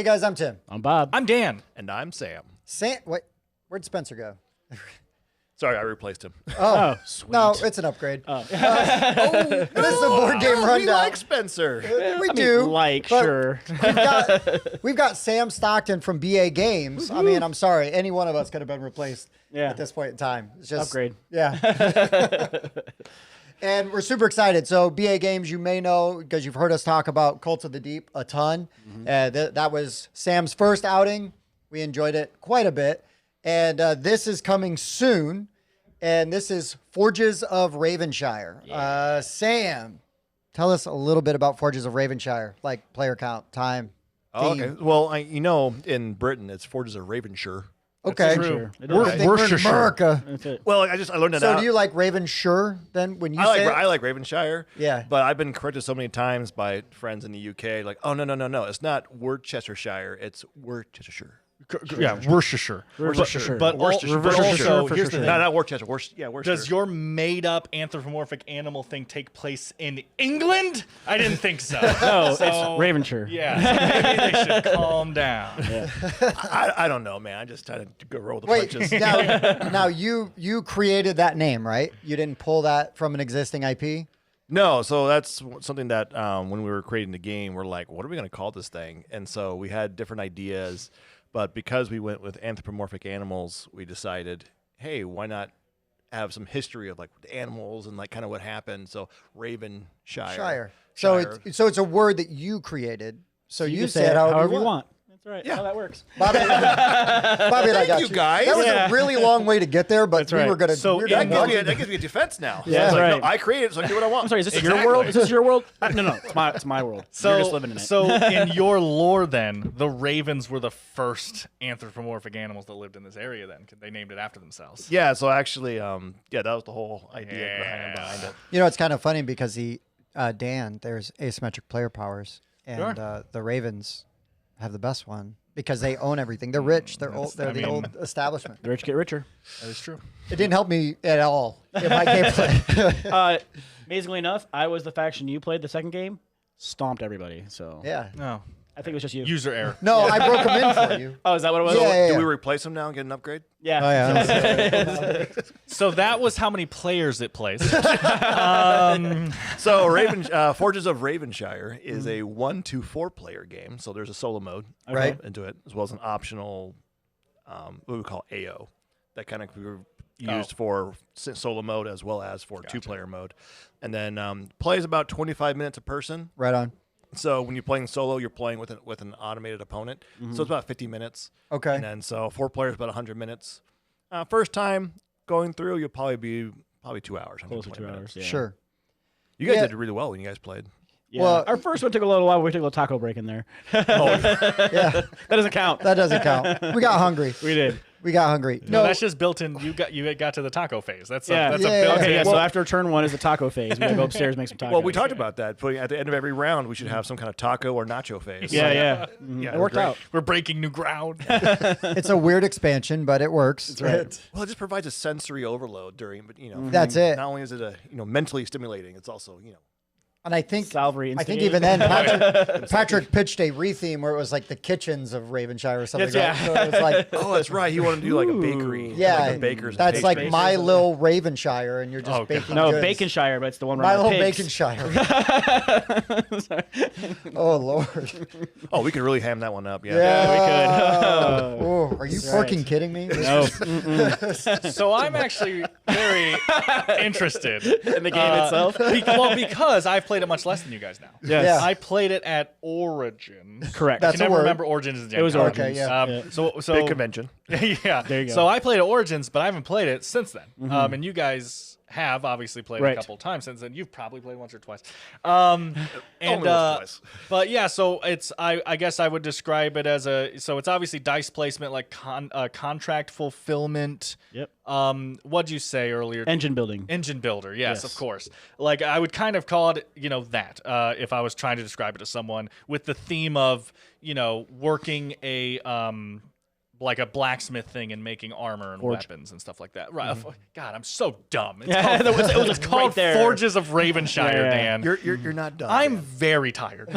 Hey guys, I'm Tim. I'm Bob. I'm Dan. And I'm Sam. Wait, where'd Spencer go? Sorry, I replaced him. Oh, sweet. no, it's an upgrade. Oh, this is a board game rundown. We like Spencer. We do. But sure. We've got Sam Stockton from BA Games. I mean, I'm sorry, any one of us could have been replaced at this point in time. It's just upgrade. Yeah. And we're super excited. So BA Games, you may know because you've heard us talk about Cult of the Deep a ton. That was Sam's first outing. We enjoyed it quite a bit. And this is coming soon. And this is Forges of Ravenshire. Yeah. Sam, tell us a little bit about Forges of Ravenshire, like player count, time, theme. Okay. Well, in Britain, it's Forges of Ravenshire. Okay. True. We're in America. That's it. Well, I learned that So out. do you like Ravenshire then when you I say I like Ravenshire. Yeah. But I've been corrected so many times by friends in the UK, like, oh, no. It's not Worcestershire. It's Worcestershire. Yeah, Worcestershire. Worcestershire. But Worcestershire. also, here's the thing. No, not Worcester. Worcester. Does your made-up anthropomorphic animal thing take place in England? I didn't think so. No, it's Ravenshire. Yeah, so maybe they should calm down. Yeah. I don't know, man. I'm just trying to go roll the Wait, punches. now you created that name, right? You didn't pull that from an existing IP? No, so that's something that when we were creating the game, we're like, what are we going to call this thing? And so we had different ideas, but because we went with anthropomorphic animals, we decided, hey, why not have some history of like the animals and like kind of what happened? So Ravenshire. Shire. So it's a word that you created. So you can say say it however you want. That's right. Yeah. How that works. Bobby and I got you guys. That was a really long way to get there, but That's right. we were going to. So that gives me a defense now. Yeah, It's that's like, right. no, I created it, so I can do what I want. I'm sorry, is this Exactly. your world? Is this your world? No, it's my world. You're just living in it. So in your lore, then the ravens were the first anthropomorphic animals that lived in this area. Then they named it after themselves. Yeah, so actually, that was the whole idea behind it. You know, it's kind of funny because Dan, there's asymmetric player powers, and the Ravens have the best one because they own everything. They're rich. They're old. They're the old establishment. The rich get richer. That is true. It didn't help me at all in my gameplay. Amazingly enough, I was the faction you played the second game. Stomped everybody. So Yeah. No. I think it was just you. User error. No, I broke them in for you. Oh, is that what it was? Yeah. Do we replace them now and get an upgrade? Yeah. Oh, yeah. So that was how many players it plays. So Forges of Ravenshire is a 1 to 4 player game. So there's a solo mode Right. into it, as well as an optional, what we call AO, that kind of used for solo mode as well as for 2-player mode. And then plays about 25 minutes a person. Right on. So when you're playing solo, you're playing with an automated opponent. So it's about 50 minutes. Okay. And then so 4 players, about 100 minutes. First time going through, you'll probably be 2 hours. Close to 2 minutes. hours. Yeah. Sure. You guys Yeah. did really well when you guys played. Yeah. Well- Our first one took a little while. We took a little taco break in there. Yeah. That doesn't count. That doesn't count. We got hungry. We did. We got hungry. No, that's just built in. You got to the taco phase. That's a Yeah. built-in. Okay, yeah, so Well- after turn 1 is the taco phase. We gotta go upstairs and make some tacos. Well, we talked about that. Putting at the end of every round, we should have some kind of taco or nacho phase. Yeah, yeah. Yeah, It worked great. out. We're breaking new ground. It's a weird expansion, but it works. That's right. Well, it just provides a sensory overload during, but That's it. Not only is it mentally stimulating, it's also And I think Salvery I think instigating. even then Patrick pitched a retheme where it was like the kitchens of Ravenshire or something. Yes, Right? So it was like, oh, that's right. He wanted to do like a bakery. yeah, like a baker's. that's like pastry. my little Ravenshire, and you're just Oh, baking No, goods. Baconshire, but it's the one My where little pigs. Baconshire. Oh Lord. Oh, we could really ham that one up. Yeah. Yeah, we could. Oh, are you That's right. fucking kidding me? No. So I'm actually very interested In the game itself? because I've played it much less than you guys now. Yes. Yeah. I played it at Origin. Correct. I That's can a never word. remember Origins. It was Okay, Origins. yeah. Yeah. So Big convention. yeah. There you go. So I played at Origins, but I haven't played it since then. And you guys have obviously played Right. a couple times since then. You've probably played once or twice. Only And once or twice. but yeah, so it's I guess I would describe it as it's obviously dice placement, like contract fulfillment. Yep. What'd you say earlier? Engine building. Engine builder, yes, Yes. of course. Like I would kind of call it, that if I was trying to describe it to someone with the theme of, working a like a blacksmith thing and making armor and Forge. weapons and stuff like that. Right. God, I'm so dumb. It's Yeah, called, it was called right there. Forges of Ravenshire, Yeah. Dan. You're not done. I'm Dan. very tired.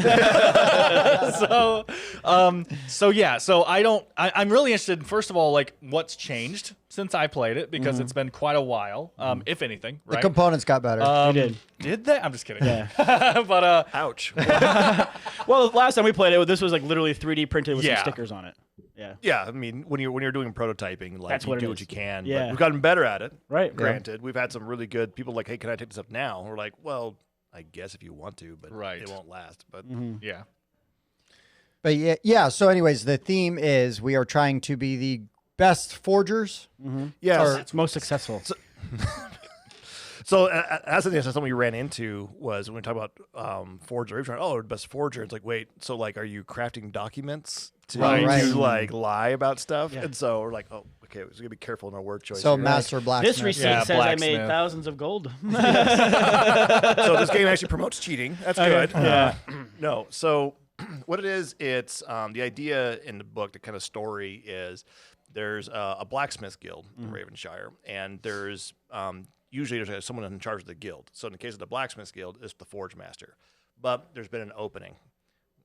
So yeah. So I'm really interested in, first of all, like what's changed since I played it, because it's been quite a while, if anything. The Right. components got better. They did. Did they? I'm just kidding. Yeah. But Ouch. Well, last time we played it, this was like literally 3D printed with Yeah. some stickers on it. Yeah. Yeah, I mean, when you're doing prototyping, like That's you what it do is. what you can. Yeah. But we've gotten better at it. Right. Granted, we've had some really good people like, hey, can I take this up now? And we're like, well, I guess if you want to, but Right. it won't last. But yeah. But yeah. So, anyways, the theme is we are trying to be the best forgers. yeah, It's most successful. so that's something we ran into was when we talk about Forge of Ravenshire. Oh, the best forger. It's like, wait, so like, are you crafting documents to, Right. to like lie about stuff? Yeah. And so we're like, oh, okay, we're gonna be careful in our word choice. So, here. master blacksmith. This receipt Yeah, says I made blacksmith. thousands of gold. So this game actually promotes cheating. That's good. Yeah. No. So what it is, it's the idea in the book, the kind of story is there's a blacksmith guild in Ravenshire, and there's usually there's someone in charge of the guild. So in the case of the blacksmith guild, it's the forge master. But there's been an opening.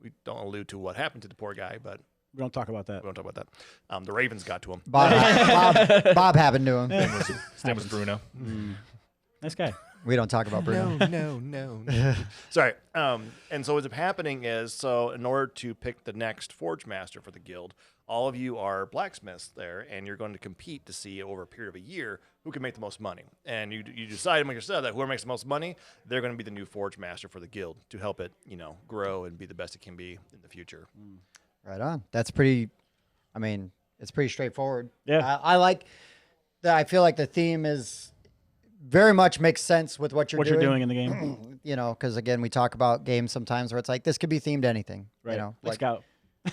We don't allude to what happened to the poor guy, but We don't talk about that. we don't talk about that. The Ravens got to him. Bob happened to him. His name was Bruno. Nice guy. We don't talk about Bruno. No. Sorry. And so what's happening is, so in order to pick the next forge master for the guild, all of you are blacksmiths there, and you're going to compete to see over a period of a year who can make the most money. And you decide among yourself that whoever makes the most money, they're going to be the new forge master for the guild to help it, grow and be the best it can be in the future. Right on. That's pretty. I mean, it's pretty straightforward. Yeah. I like that. I feel like the theme is very much makes sense with what you're doing. in the game. Because again, we talk about games sometimes where it's like this could be themed to anything. Right. Like Like Scout.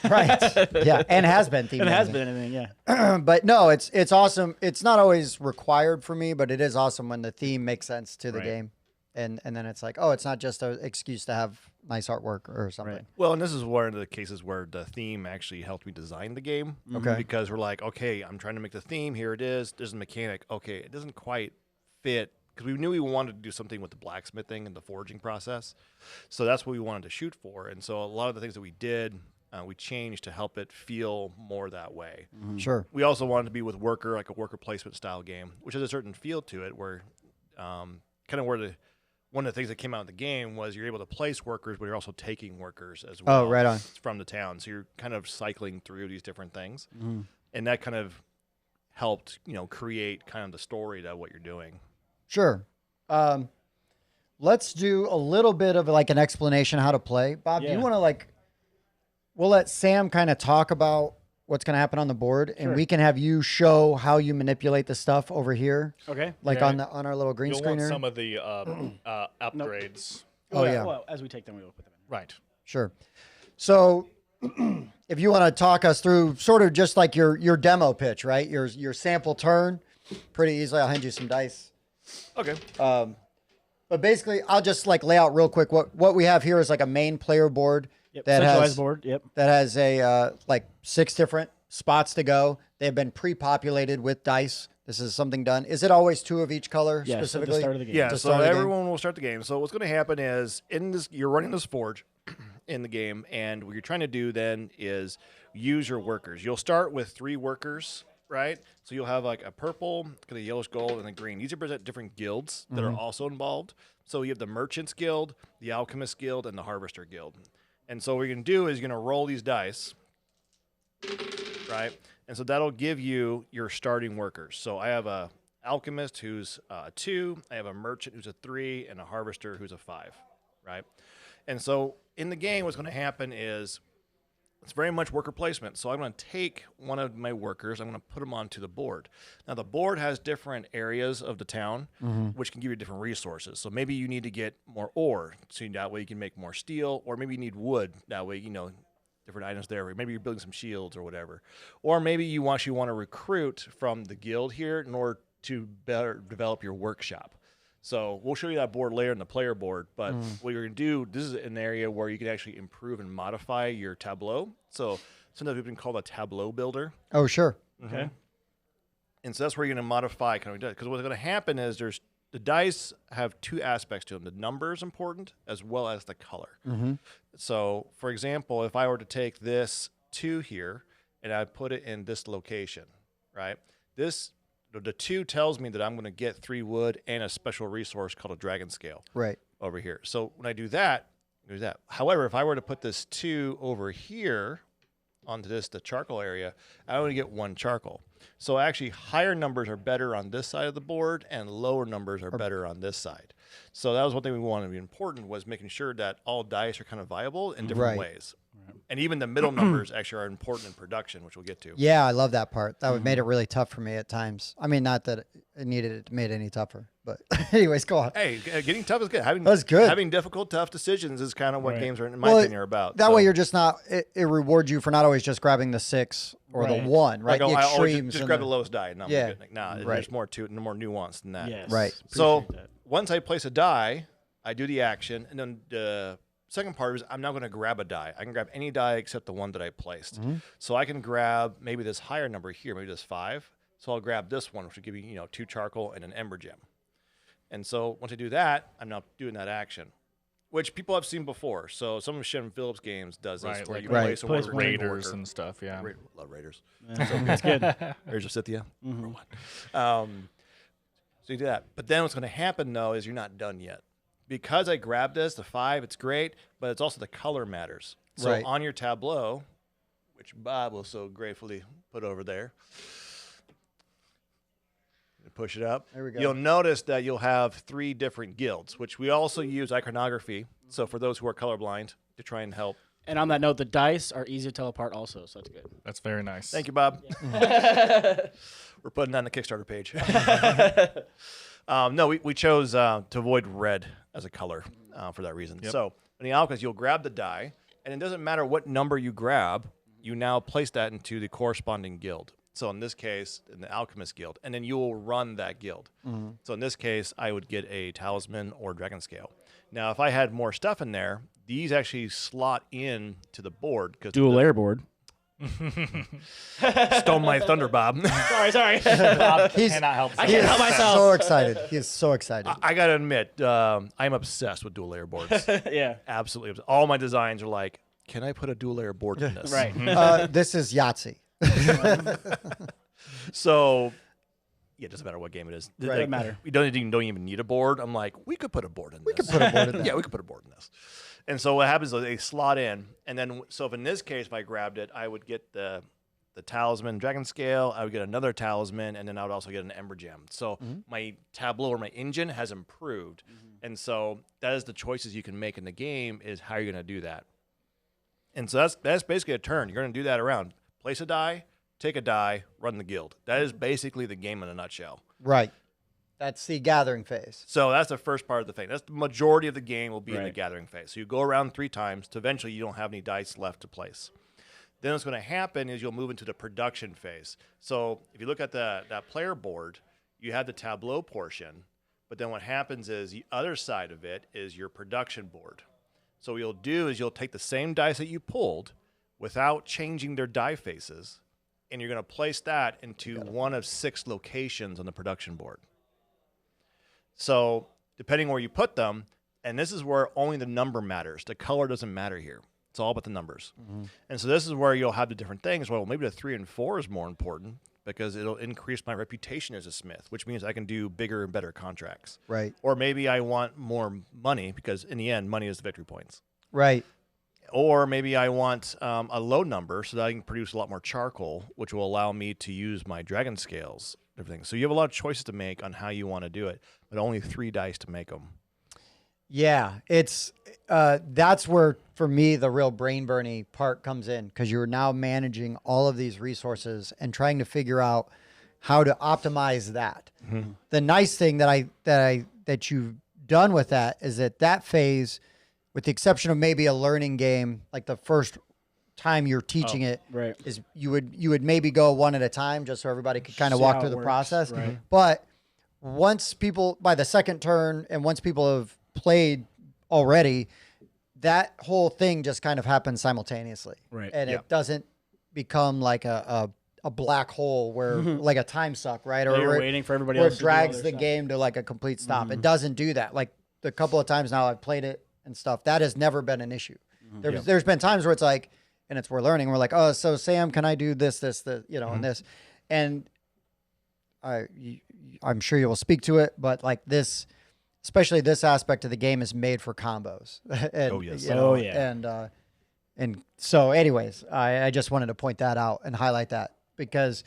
right. Yeah, and has been themed. It to has anything. been anything, yeah. But no, it's awesome. It's not always required for me, but it is awesome when the theme makes sense to the Right. game, and then it's like, oh, it's not just an excuse to have nice artwork or something. Right. Well, and this is one of the cases where the theme actually helped me design the game. Okay. Because we're like, okay, I'm trying to make the theme. Here it is. There's a mechanic. Okay, it doesn't quite fit. Because we knew we wanted to do something with the blacksmithing and the forging process. So that's what we wanted to shoot for. And so a lot of the things that we did, we changed to help it feel more that way. Sure. We also wanted to be with worker, like a worker placement style game, which has a certain feel to it where kind of where one of the things that came out of the game was you're able to place workers, but you're also taking workers as well. Oh, right on. From the town. So you're kind of cycling through these different things. And that kind of helped, create kind of the story to what you're doing. Sure. Let's do a little bit of like an explanation how to play. Bob, do Yeah. you want to we'll let Sam kind of talk about what's going to happen on the board, and Sure. we can have you show how you manipulate the stuff over here, Okay. like Yeah. on our little green You'll screen want here. some of the upgrades. Oh, yeah. Well, as we take them, we will put them in. Right. Sure. So, if you want to talk us through sort of just like your demo pitch, right? Your sample turn, pretty easily. I'll hand you some dice. Okay. But basically, I'll just lay out real quick what we have here is like a main player board Yep. that Centralized has board. Yep. that has a 6 different spots to go. They've been pre-populated with dice. This is something done. Is it always 2 of each color Yeah. specifically? At the start of the game. Yeah, To so start the game. everyone will start the game. So what's going to happen is you're running this forge in the game, and what you're trying to do then is use your workers. You'll start with 3 workers, right? So you'll have like a purple, kind of yellowish gold, and a green. These represent different guilds that are also involved. So you have the Merchants Guild, the Alchemist Guild, and the Harvester Guild. And so what you're going to do is you're going to roll these dice, right? And so that'll give you your starting workers. So I have a alchemist who's a 2, I have a merchant who's a 3, and a harvester who's a 5, right? And so in the game, what's going to happen is it's very much worker placement. So I'm going to take one of my workers, I'm going to put them onto the board. Now the board has different areas of the town, which can give you different resources. So maybe you need to get more ore, so that way you can make more steel, or maybe you need wood, that way, different items there. Maybe you're building some shields or whatever. Or maybe you actually want to recruit from the guild here in order to better develop your workshop. So we'll show you that board later in the player board, but what you're going to do, this is an area where you can actually improve and modify your tableau. So sometimes we've been called a tableau builder. Oh, sure. Okay. And so that's where you're going to modify kind of because what's going to happen is the dice have two aspects to them. The number is important as well as the color. So, for example, if I were to take this 2 here and I put it in this location, right? The 2 tells me that I'm going to get 3 wood and a special resource called a dragon scale Right. over here. So when I do that, there's that. However, if I were to put this 2 over here onto the charcoal area, I only get 1 charcoal. So actually higher numbers are better on this side of the board and lower numbers are better on this side. So that was one thing we wanted to be important was making sure that all dice are kind of viable in different ways. And even the middle numbers actually are important in production, which we'll get to. Yeah, I love that part. That would made it really tough for me at times. I mean, not that it needed it to make it any tougher, but anyways, go on. Hey, getting tough is good. That's good. Having difficult, tough decisions is kind of what games are, in my opinion, are about. That way, you're just not. It rewards you for not always just grabbing the 6 or the 1, right? Like, the I extremes. just grab the lowest die. And I'm good. Like, nah, Right. there's more to it and more nuance than that. Yes. Right. So Appreciate that. once I place a die, I do the action, and then the second part is I'm now going to grab a die. I can grab any die except the one that I placed. So I can grab maybe this higher number here, maybe this 5. So I'll grab this one, which will give me 2 charcoal and an ember gem. And so once I do that, I'm now doing that action, which people have seen before. So some of Shem Phillips games does this, Right, where like you Right. place a Place worker, Raiders worker. and stuff. Yeah. Love Raiders. That's good. Raiders of Scythia. Number 1. So you do that. But then what's going to happen, though, is you're not done yet. Because I grabbed this, the 5, it's great, but it's also the color matters. So Right. on your tableau, which Bob will so gratefully put over there, push it up. There we go. You'll notice that you'll have 3 different guilds, which we also use iconography. So for those who are colorblind, to try and help. And on that note, the dice are easy to tell apart also, so that's good. That's very nice. Thank you, Bob. We're putting that on the Kickstarter page. No, we chose to avoid red as a color for that reason. Yep. So in the alchemist, you'll grab the die, and it doesn't matter what number you grab, you now place that into the corresponding guild. So in this case, in the alchemist guild, and then you will run that guild. So in this case, I would get a talisman or dragon scale. Now, if I had more stuff in there, these actually slot in to the board. Dual layer board. Stole my thunder, Bob. Sorry. He's, Cannot help. I can't help myself. so excited. He is so excited. I got to admit, I'm obsessed with dual layer boards. Yeah. Absolutely. All my designs are like, can I put a dual layer board in this? Right. This is Yahtzee. So, yeah, it doesn't matter what game it is. Right. Doesn't matter. We don't even need a board. I'm like, we could put a board in this. We could put a board in that. Yeah, we could put a board in this. And so what happens is they slot in, and then so if in this case, if I grabbed it, I would get the talisman dragon scale, I would get another talisman, and then I would also get an ember gem. So my tableau or my engine has improved. And so that is the choices you can make in the game is how you're going to do that. And so that's basically a turn. You're going to do that around. Place a die, take a die, run the guild. That is basically the game in a nutshell. Right. That's the gathering phase. So that's the first part of the thing. That's the majority of the game will be in the Right. gathering phase. So you go around 3 times to eventually you don't have any dice left to place. Then what's going to happen is you'll move into the production phase. So if you look at that player board, you have the tableau portion, but then what happens is the other side of it is your production board. So what you'll do is you'll take the same dice that you pulled without changing their die faces, and you're going to place that into one of 6 locations on the production board. So depending where you put them, and this is where only the number matters. The color doesn't matter here. It's all about the numbers. And so this is where you'll have the different things. Well, maybe the 3 and 4 is more important because it'll increase my reputation as a smith, which means I can do bigger and better contracts. Right. Or maybe I want more money because in the end, money is the victory points. Right. Or maybe I want a low number so that I can produce a lot more charcoal, which will allow me to use my dragon scales, everything. So you have a lot of choices to make on how you want to do it, but only 3 dice to make them. Yeah, it's that's where for me the real brain burning part comes in because you're now managing all of these resources and trying to figure out how to optimize that. The nice thing that you've done with that is that phase, with the exception of maybe a learning game, like the first time you're teaching it, right. is you would maybe go one at a time just so everybody could kind of See walk how through it the works, process. right. But once people, by the second turn, and once people have played already, that whole thing just kind of happens simultaneously. Right. And Yeah. it doesn't become like a black hole where like a time suck, right? Or you're where- waiting for everybody where else it to do all drags their the stuff. game to like a complete stop. It doesn't do that. Like the couple of times now I've played it and stuff, that has never been an issue. There's been times where it's like, and we're learning. We're like, oh, so Sam, can I do this, you know, and this, and I'm sure you will speak to it, but like this, especially this aspect of the game is made for combos. And, Oh, yes. you know, Oh, yeah. And so, anyways, I just wanted to point that out and highlight that because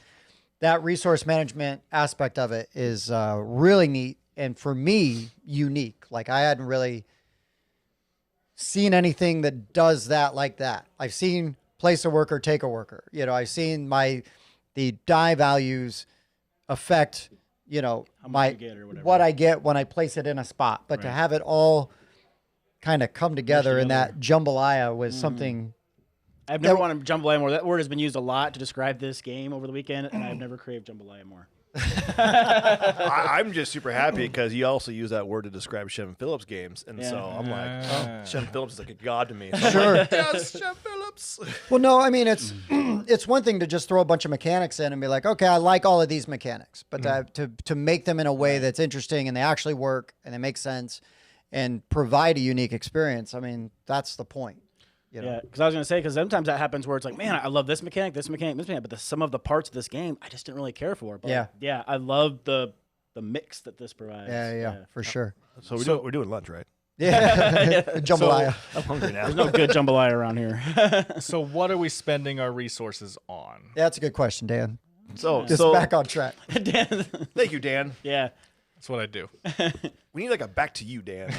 that resource management aspect of it is really neat and for me unique. Like I hadn't really seen anything that does that like that. I've seen place a worker, take a worker. You know, I've seen the die values affect, you know, How much you get or whatever. what I get when I place it in a spot. But to have it all kind of come together in that jambalaya was something. I've never wanted jambalaya more. That word has been used a lot to describe this game over the weekend, and I've never craved jambalaya more. I'm just super happy because you also use that word to describe Shem Phillips games, and so I'm like, oh, Shem Phillips is like a god to me. So I'm Sure. like, yes, Shem Phillips. Well, no, I mean it's one thing to just throw a bunch of mechanics in and be like, okay, I like all of these mechanics, but to make them in a way that's interesting and they actually work and they make sense and provide a unique experience. I mean, that's the point. You know? Yeah, because I was going to say, because sometimes that happens where it's like, man, I love this mechanic, but some of the parts of this game I just didn't really care for. But Yeah. I love the mix that this provides. Yeah, for sure. So we're doing lunch, right? Yeah, jambalaya. I'm hungry now. There's no good jambalaya around here. So what are we spending our resources on? Yeah, that's a good question, Dan. So Just back on track. thank you, Dan. Yeah. That's what I do. We need like a back to you, Dan.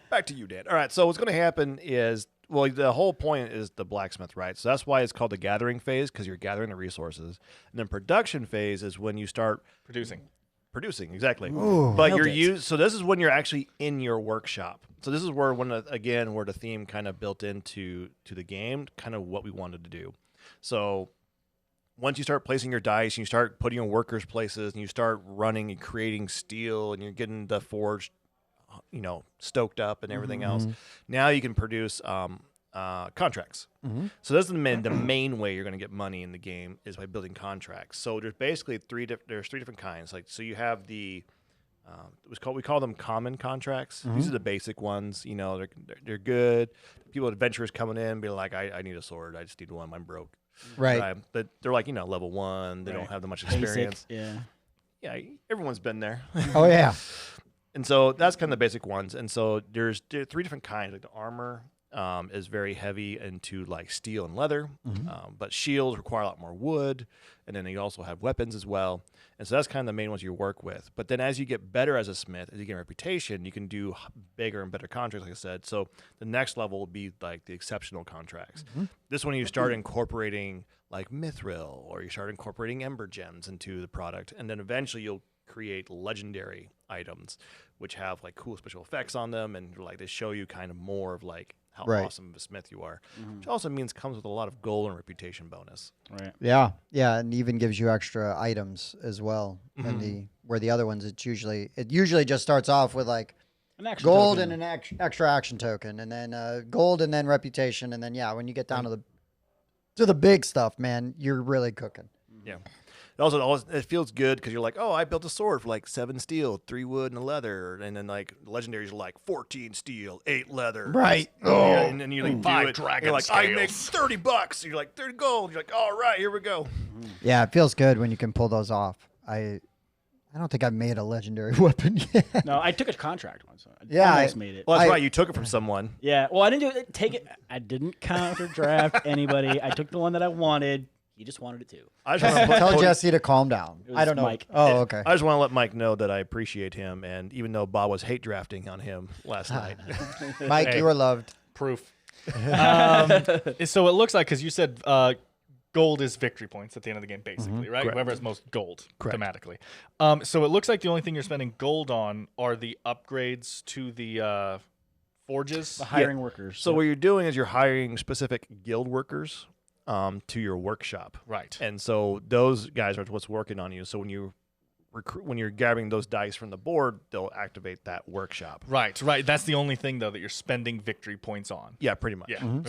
Back to you, Dan. All right. So what's going to happen is, well, the whole point is the blacksmith, right? So that's why it's called the gathering phase because you're gathering the resources, and then production phase is when you start producing exactly. But so this is when you're actually in your workshop. So this is where where the theme kind of built into the game, kind of what we wanted to do. So once you start placing your dice and you start putting your workers places and you start running and creating steel and you're getting the forge, you know, stoked up and everything else, now you can produce contracts. So this is the main way you're going to get money in the game is by building contracts. So there's basically three different kinds. Like, so you have we call them common contracts. These are the basic ones. You know, they're good. People, adventurers coming in, be like, I need a sword. I just need one. I'm broke. Right. But they're like, you know, level 1. They don't have that much experience. Basic, yeah. Yeah, everyone's been there. Oh, yeah. And so that's kind of the basic ones. And so there are 3 different kinds. Like the armor is very heavy into like steel and leather, but shields require a lot more wood. And then you also have weapons as well. And so that's kind of the main ones you work with. But then as you get better as a smith, as you get a reputation, you can do bigger and better contracts, like I said. So the next level will be like the exceptional contracts. This one you start incorporating like mithril, or you start incorporating ember gems into the product. And then eventually you'll create legendary items, which have like cool special effects on them. And like they show you kind of more of like how awesome of a smith you are, which also means comes with a lot of gold and reputation bonus. Right. Yeah, and even gives you extra items as well. And where the other ones, it usually just starts off with like An action gold token. and an extra action token, and then gold and then reputation, and then when you get down to the big stuff, man, you're really cooking. Yeah. It feels good because you're like, oh, I built a sword for like 7 steel, 3 wood, and a leather, and then like legendaries are like 14 steel, 8 leather, Right. And then you like do 5 it. dragon You're like, I make scales. $30. You're like 30 gold. You're like, all right, here we go. Yeah, it feels good when you can pull those off. I don't think I've made a legendary weapon yet. No, I took a contract once. Yeah, I almost made it. Well, that's I- right. You took it from someone. Yeah. Well, I didn't take it. I didn't counter draft anybody. I took the one that I wanted. He just wanted it too. I just want to Tell Jesse to calm down. was I don't know. Mike. Oh, okay. I just want to let Mike know that I appreciate him, and even though Bob was hate drafting on him last night, Mike, Hey. you are loved. Proof. So it looks like, because you said gold is victory points at the end of the game, basically, right? Correct. Whoever has most gold, Correct. thematically. So it looks like the only thing you're spending gold on are the upgrades to the forges. The hiring workers. so what you're doing is you're hiring specific guild workers to your workshop. Right. And so those guys are what's working on you. So when when you're grabbing those dice from the board, they'll activate that workshop. Right. That's the only thing though that you're spending victory points on. Yeah, pretty much. Yeah.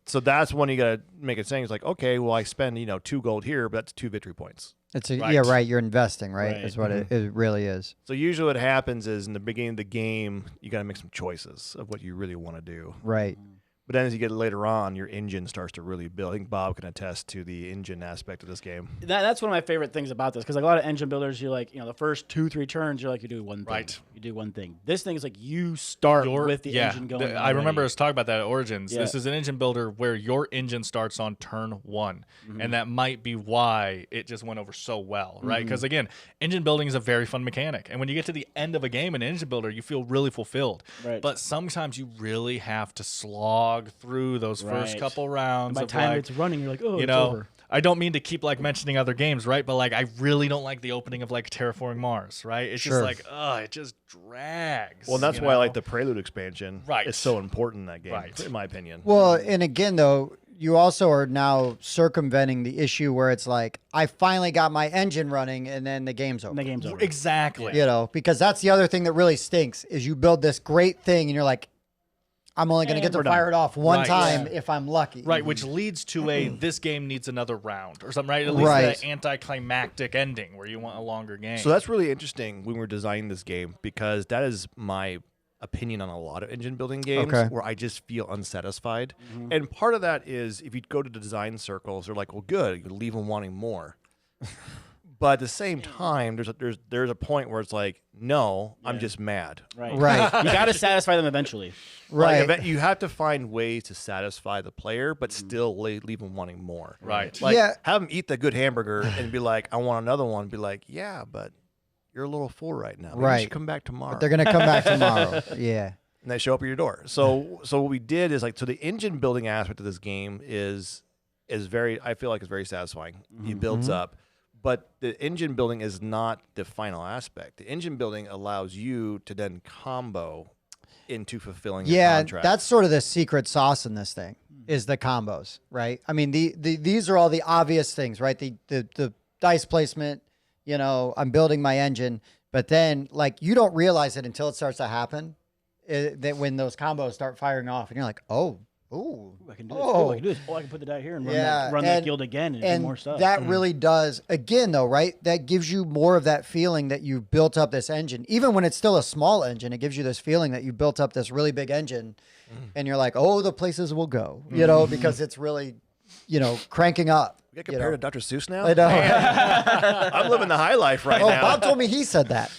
So that's when you gotta make it saying it's like, okay, well I spend 2 gold here, but that's 2 victory points. It's Right. yeah, right. You're investing, right? Right. Is what it really is. So usually what happens is in the beginning of the game, you gotta make some choices of what you really want to do. Right. But then as you get later on, your engine starts to really build. I think Bob can attest to the engine aspect of this game. That's one of my favorite things about this, because like a lot of engine builders, you're like, the first 2-3 turns, you're like, you do one thing. Right. You do one thing. This thing is like you start with the engine going. I remember us talking about that at Origins. Yeah. This is an engine builder where your engine starts on turn 1. And that might be why it just went over so well, right? Because again, engine building is a very fun mechanic. And when you get to the end of a game in engine builder, you feel really fulfilled. Right. But sometimes you really have to slog through those first couple rounds. And by the of time like, it's running, you're like, oh, it's over. I don't mean to keep like mentioning other games, right? But like, I really don't like the opening of like Terraforming Mars, right? It's just like, it just drags. Well, and that's why I like the Prelude expansion. Right. It's so important in that game, Right. in my opinion. Well, and again, though, you also are now circumventing the issue where it's like, I finally got my engine running, and then the game's over. And the game's over. Exactly. Because that's the other thing that really stinks is you build this great thing, and you're like, I'm only going to get to we're fire it off one Right. time if I'm lucky. Right, which leads to a this game needs another round or something, right? At least Right. an anticlimactic ending where you want a longer game. So that's really interesting when we're designing this game, because that is my opinion on a lot of engine building games where I just feel unsatisfied. And part of that is if you go to the design circles, they're like, well, good, you leave them wanting more. But at the same time, there's a point where it's like, no, I'm just mad. Right. Right. You got to satisfy them eventually. Right. Like, you have to find ways to satisfy the player, but still leave them wanting more. Right. Like, Yeah. have them eat the good hamburger and be like, I want another one. Be like, yeah, but you're a little full right now. Maybe you Right. should come back tomorrow. They're going to come back tomorrow. Yeah. And they show up at your door. So what we did is so the engine building aspect of this game is very, I feel like it's very satisfying. It builds up. But the engine building is not the final aspect. The engine building allows you to then combo into fulfilling your contract. That's sort of the secret sauce in this thing is the combos, right? I mean, these are all the obvious things, right? The dice placement, I'm building my engine, but then like you don't realize it until it starts to happen that when those combos start firing off and you're like, oh, I can do this. I can do this. I can put the die here and run that guild again and do more stuff. That really does, again, though, right? That gives you more of that feeling that you've built up this engine. Even when it's still a small engine, it gives you this feeling that you built up this really big engine. And you're like, oh, the places will go, because it's really, cranking up. We get compared to Dr. Seuss now? I know. I'm living the high life right now. Bob told me he said that.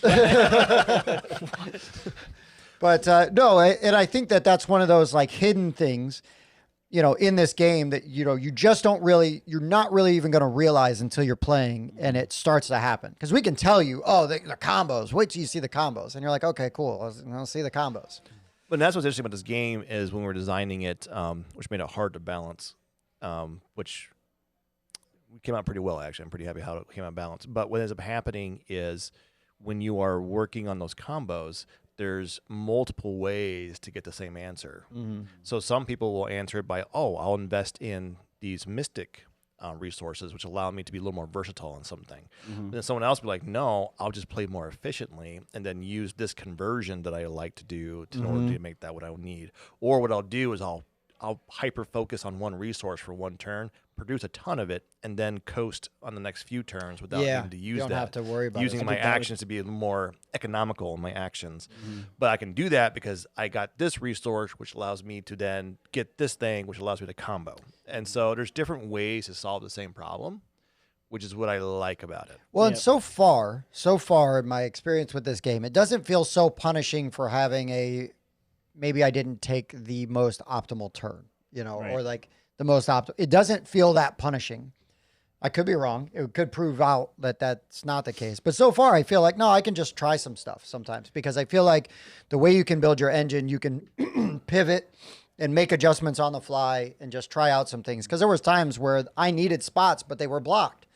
But no, and I think that that's one of those like hidden things, in this game that, you just don't really, you're not really even going to realize until you're playing and it starts to happen. Because we can tell you, oh, the combos, wait till you see the combos. And you're like, okay, cool, I'll see the combos. But that's what's interesting about this game is when we're designing it, which made it hard to balance, which came out pretty well, actually. I'm pretty happy how it came out balanced. But what ends up happening is when you are working on those combos, there's multiple ways to get the same answer. So some people will answer it by, I'll invest in these mystic resources, which allow me to be a little more versatile in something. And then someone else will be like, no, I'll just play more efficiently and then use this conversion that I like to do in order to make that what I need. Or what I'll do is I'll hyper focus on one resource for one turn, produce a ton of it, and then coast on the next few turns without needing to use you don't have to worry about using my actions to be more economical in my actions. But I can do that because I got this resource, which allows me to then get this thing, which allows me to combo. And so there's different ways to solve the same problem, which is what I like about it. Well, and so far in my experience with this game, it doesn't feel so punishing for having maybe I didn't take the most optimal turn, or like the most optimal. It doesn't feel that punishing. I could be wrong. It could prove out that that's not the case. But so far, I feel like, no, I can just try some stuff sometimes because I feel like the way you can build your engine, you can pivot and make adjustments on the fly and just try out some things. Because there was times where I needed spots, but they were blocked.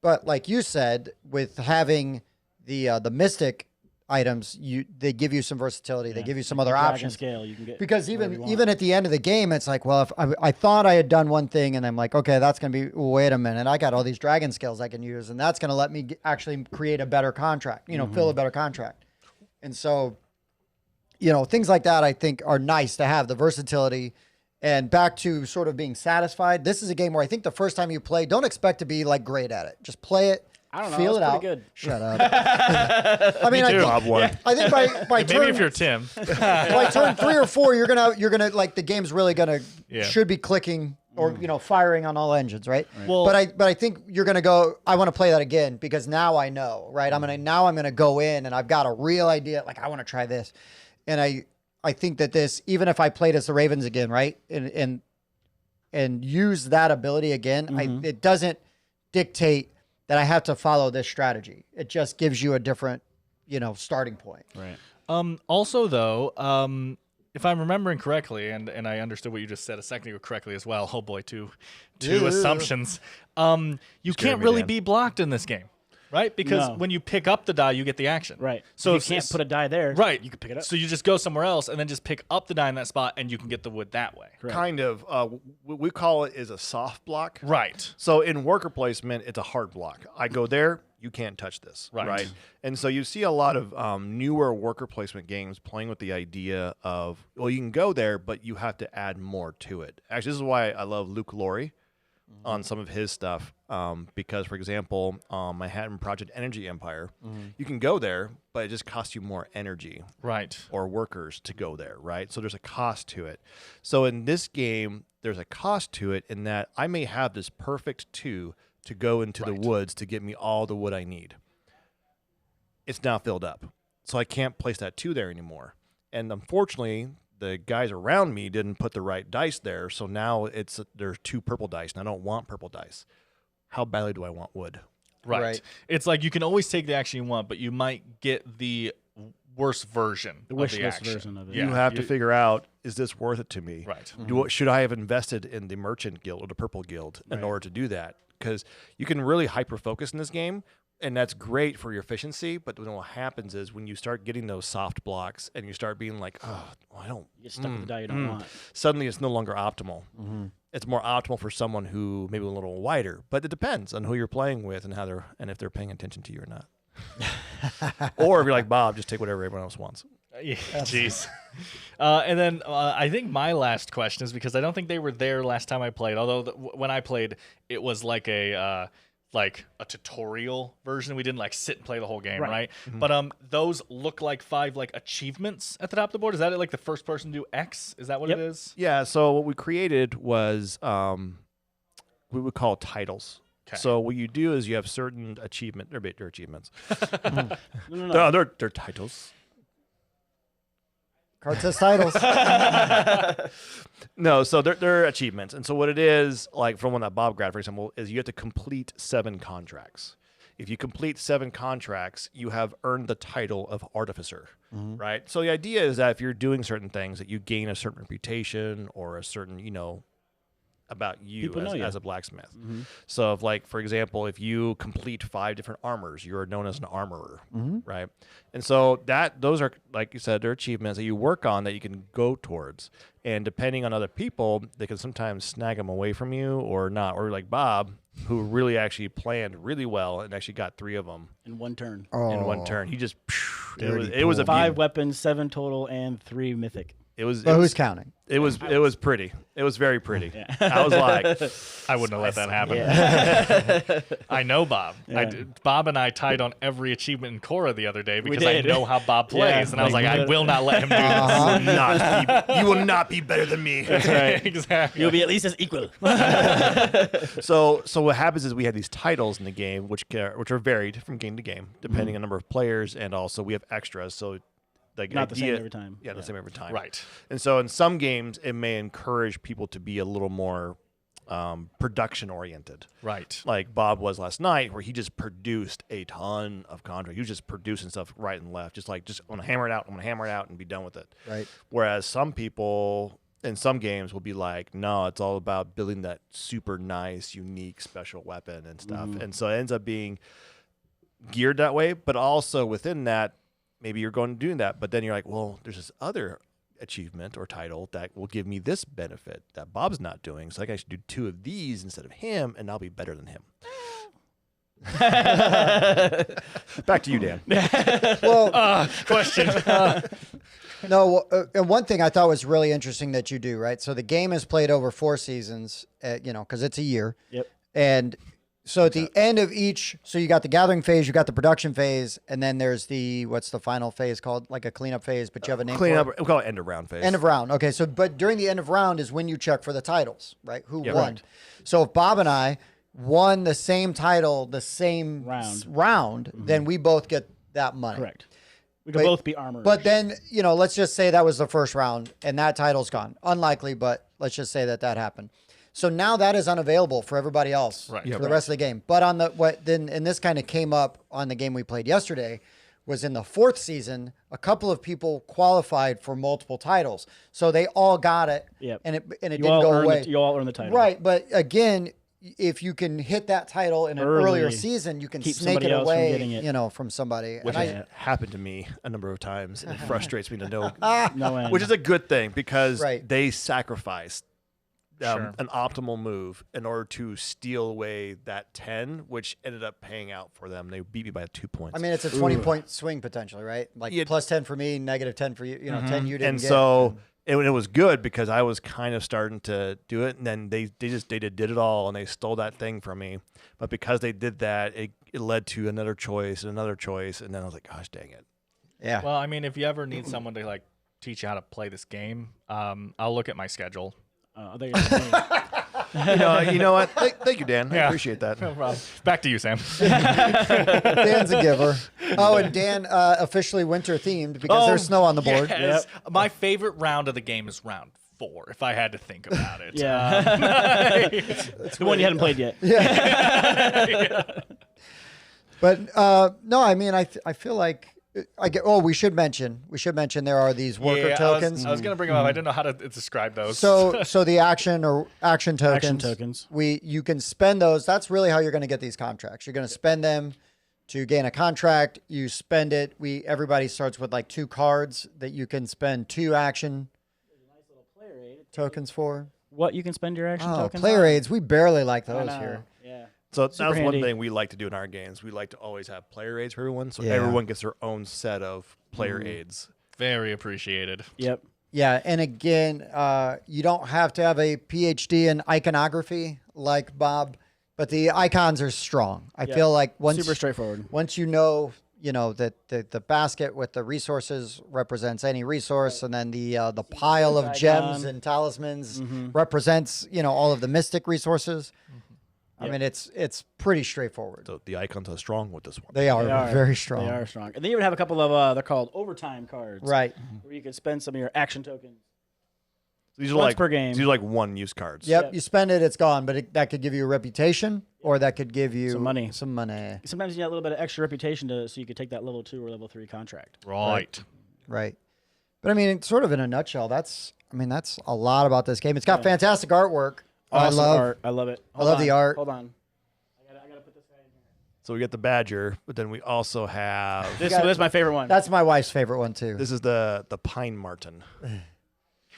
But like you said, with having the Mystic items, they give you some versatility. They give you some other Dragon options. scale, you can get Because whatever you want. even at the end of the game, it's like, well, if I thought I had done one thing, and I'm like, okay, that's going to be, wait a minute, I got all these dragon scales I can use, and that's going to let me actually create a better contract, fill a better contract. And so, things like that I think are nice to have, the versatility. And back to sort of being satisfied. This is a game where I think the first time you play, don't expect to be like great at it. Just play it. I don't know. Feel it That's out. pretty good. Shut up. I mean, Bob won. I think by Maybe turn, if you're Tim. by turn 3 or 4, you're gonna like the game's really gonna Yeah. should be clicking or firing on all engines, right? Well- but I think you're gonna go. I want to play that again because now I know, right? I'm gonna go in and I've got a real idea. Like I want to try this, and I think that this, even if I played as the Ravens again, right, and use that ability again, it doesn't dictate that I have to follow this strategy. It just gives you a different, starting point. Right. Also, though, if I'm remembering correctly, and I understood what you just said a second ago correctly as well. Oh boy, two assumptions. You can't me, really Dan. be blocked in this game, right? Because No. when you pick up the die, you get the action. Right. So you if can't put a die there. Right. You can pick it up. So you just go somewhere else and then just pick up the die in that spot, and you can get the wood that way. Correct. Kind of. What we call it is a soft block. Right. So in worker placement, it's a hard block. I go there, you can't touch this. Right. And so you see a lot of newer worker placement games playing with the idea of, well, you can go there, but you have to add more to it. Actually, this is why I love Luke Laurie on some of his stuff. Because, for example, Manhattan Project Energy Empire, you can go there, but it just costs you more energy. Right. Or workers to go there, right? So there's a cost to it. So in this game, there's a cost to it in that I may have this perfect 2 to go into the woods to get me all the wood I need. It's now filled up. So I can't place that 2 there anymore. And unfortunately, the guys around me didn't put the right dice there. So now there's 2 purple dice, and I don't want purple dice. How badly do I want wood? Right. It's like you can always take the action you want, but you might get the worst version The of wish the list action. version of it. Yeah. You have to figure out, is this worth it to me? Right. Should I have invested in the Merchant Guild or the Purple Guild in order to do that? Because you can really hyper-focus in this game, and that's great for your efficiency, but then what happens is when you start getting those soft blocks and you start being like, oh, well, I don't... You get stuck with the die you don't want. Suddenly it's no longer optimal. It's more optimal for someone who maybe a little wider, but it depends on who you're playing with and if they're paying attention to you or not. Or if you're like Bob, just take whatever everyone else wants. Yeah, jeez. And then I think my last question is because I don't think they were there last time I played. Although when I played, it was like a tutorial version. We didn't like sit and play the whole game, right? But those look like 5 like achievements at the top of the board. Is that like the first person to do X? Is that what it is? Yeah. So what we created was we would call titles. Okay. So what you do is you have certain achievement. They're achievements. No. They're titles. Card says titles. No, so they're achievements. And so what it is, like from one that Bob grabbed, for example, is you have to complete 7 contracts. If you complete 7 contracts, you have earned the title of Artificer, right? So the idea is that if you're doing certain things, that you gain a certain reputation or a certain, about you People know you. as a blacksmith. So if like, for example, if you complete 5 different armors, you're known as an armorer, right? And so those are, like you said, they're achievements that you work on that you can go towards. And depending on other people, they can sometimes snag them away from you or not. Or like Bob, who really actually planned really well and actually got 3 of them In one turn. in one turn. He just, Dirty it was a 5 weapons, 7 total, and 3 mythic. But who's counting? It was pretty. It was very pretty. I was like, I wouldn't have let that happen. I know Bob. Bob and I tied on every achievement in Korra the other day because I did. know how Bob plays, Yeah. and I was like, I will not let him do this. you will not be better than me. Exactly. You'll be at least as equal. So what happens is we have these titles in the game, which are varied from game to game, depending on number of players, and also we have extras. So like Not the same every time. Yeah, the same every time. Right. And so in some games, it may encourage people to be a little more production oriented. Right. Like Bob was last night, where he just produced a ton of contract. He was just producing stuff right and left, just I'm gonna hammer it out, and be done with it. Right. Whereas some people in some games will be like, no, it's all about building that super nice, unique, special weapon and stuff. And so it ends up being geared that way, but also within that, maybe you're going to do that, but then you're like, well, there's this other achievement or title that will give me this benefit that Bob's not doing. So I should do 2 of these instead of him, and I'll be better than him. Back to you, Dan. Well, Question. no, and one thing I thought was really interesting that you do, right? So the game is played over 4 seasons, because it's a year. Yep. And so at the end of each, so you got the gathering phase, you got the production phase, and then there's what's the final phase called? Like a cleanup phase, but you have a name for it? We call it end of round phase. End of round. Okay, so but during the end of round is when you check for the titles, right? Who won? Right. So if Bob and I won the same title, the same round, then we both get that money. Correct. We could both be armorers. But then, let's just say that was the first round and that title's gone. Unlikely, but let's just say that happened. So now that is unavailable for everybody else for the rest of the game. But and this kind of came up on the game we played yesterday, was in the 4th season, a couple of people qualified for multiple titles. So they all got it, and it didn't go away. You all earn the title. Right, but again, if you can hit that title in an earlier season, you can snake it away, from somebody. Which has happened to me a number of times, and it frustrates me to know. No end. Which is a good thing, because Right. they sacrificed an optimal move in order to steal away that 10, which ended up paying out for them. They beat me by 2 points. I mean, it's a 20-point swing potentially, right? Like plus 10 for me, negative 10 for you. 10 you didn't and get. So it was good, because I was kind of starting to do it, and then they did it all, and they stole that thing from me. But because they did that, it led to another choice, and then I was like, gosh, dang it. Yeah. Well, I mean, if you ever need someone to teach you how to play this game, I'll look at my schedule. I thought you were saying- You know what? Thank you, Dan. I appreciate that. No problem. Back to you, Sam. Dan's a giver. Oh, and Dan officially winter themed because there's snow on the board. Yes. My favorite round of the game is round 4, if I had to think about it. Yeah. It's the one you hadn't played yet. But no, I mean, I feel like we should mention there are these worker tokens. I was going to bring them up. I didn't know how to describe those. So the action tokens. Action tokens. You can spend those. That's really how you're going to get these contracts. You're going to spend them to gain a contract. You spend it. Everybody starts with 2 cards that you can spend 2 action tokens for. What you can spend your action tokens player on? aids. We barely like those I know. here. Yeah. So that was handy. one thing we like to do in our games. We like to always have player aids for everyone, so everyone gets their own set of player aids. Very appreciated. Yep. Yeah, and again, you don't have to have a PhD in iconography like Bob, but the icons are strong. I feel like Super straightforward. Once you know that the basket with the resources represents any resource, and then the pile of gems and talismans represents all of the mystic resources. I mean, it's pretty straightforward. So the icons are strong with this one. They are very strong. They are strong. And then you would have a couple of they're called overtime cards, Right. where you could spend some of your action tokens. So these are Once per game. These are one-use cards. Yep, you spend it, it's gone, but that could give you a reputation, or that could give you Some money. Some money. Sometimes you need a little bit of extra reputation so you could take that level 2 or level 3 contract. Right. Right. But I mean, sort of in a nutshell, that's a lot about this game. It's got fantastic artwork. Awesome art. I love it. I love the art. Hold on. I gotta put this guy in here. So we get the Badger, but then we also have This is my favorite one. That's my wife's favorite one too. this is the Pine Marten.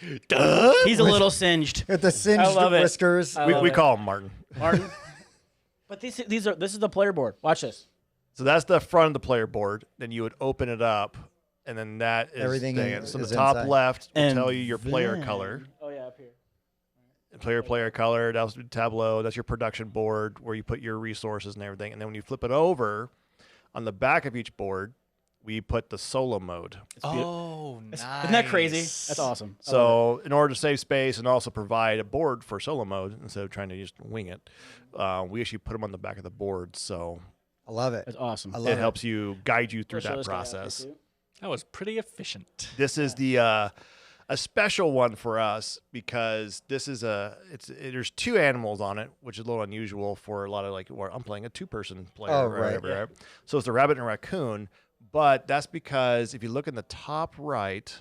He's a little singed. With the singed I love it. whiskers. We call him Martin. Martin. But this is the player board. Watch this. So that's the front of the player board. Then you would open it up, and then that is Everything staying. is So the top inside. left will And tell you your player then- color. Oh yeah, up here. Player color, that's the tableau, that's your production board where you put your resources and everything. And then when you flip it over, on the back of each board, we put the solo mode. Oh, nice. Isn't that crazy? That's awesome. I love So in order to save space and also provide a board for solo mode instead of trying to just wing it, we actually put them on the back of the board. So I love it. That's awesome. I love it it. helps you guide you through Show that this guy out here, process. too. That was pretty efficient. This is the a special one for us because this is there's 2 animals on it, which is a little unusual for a lot of where I'm playing a 2-person player Oh, or right. whatever. Right? So it's a rabbit and a raccoon, but that's because if you look in the top right,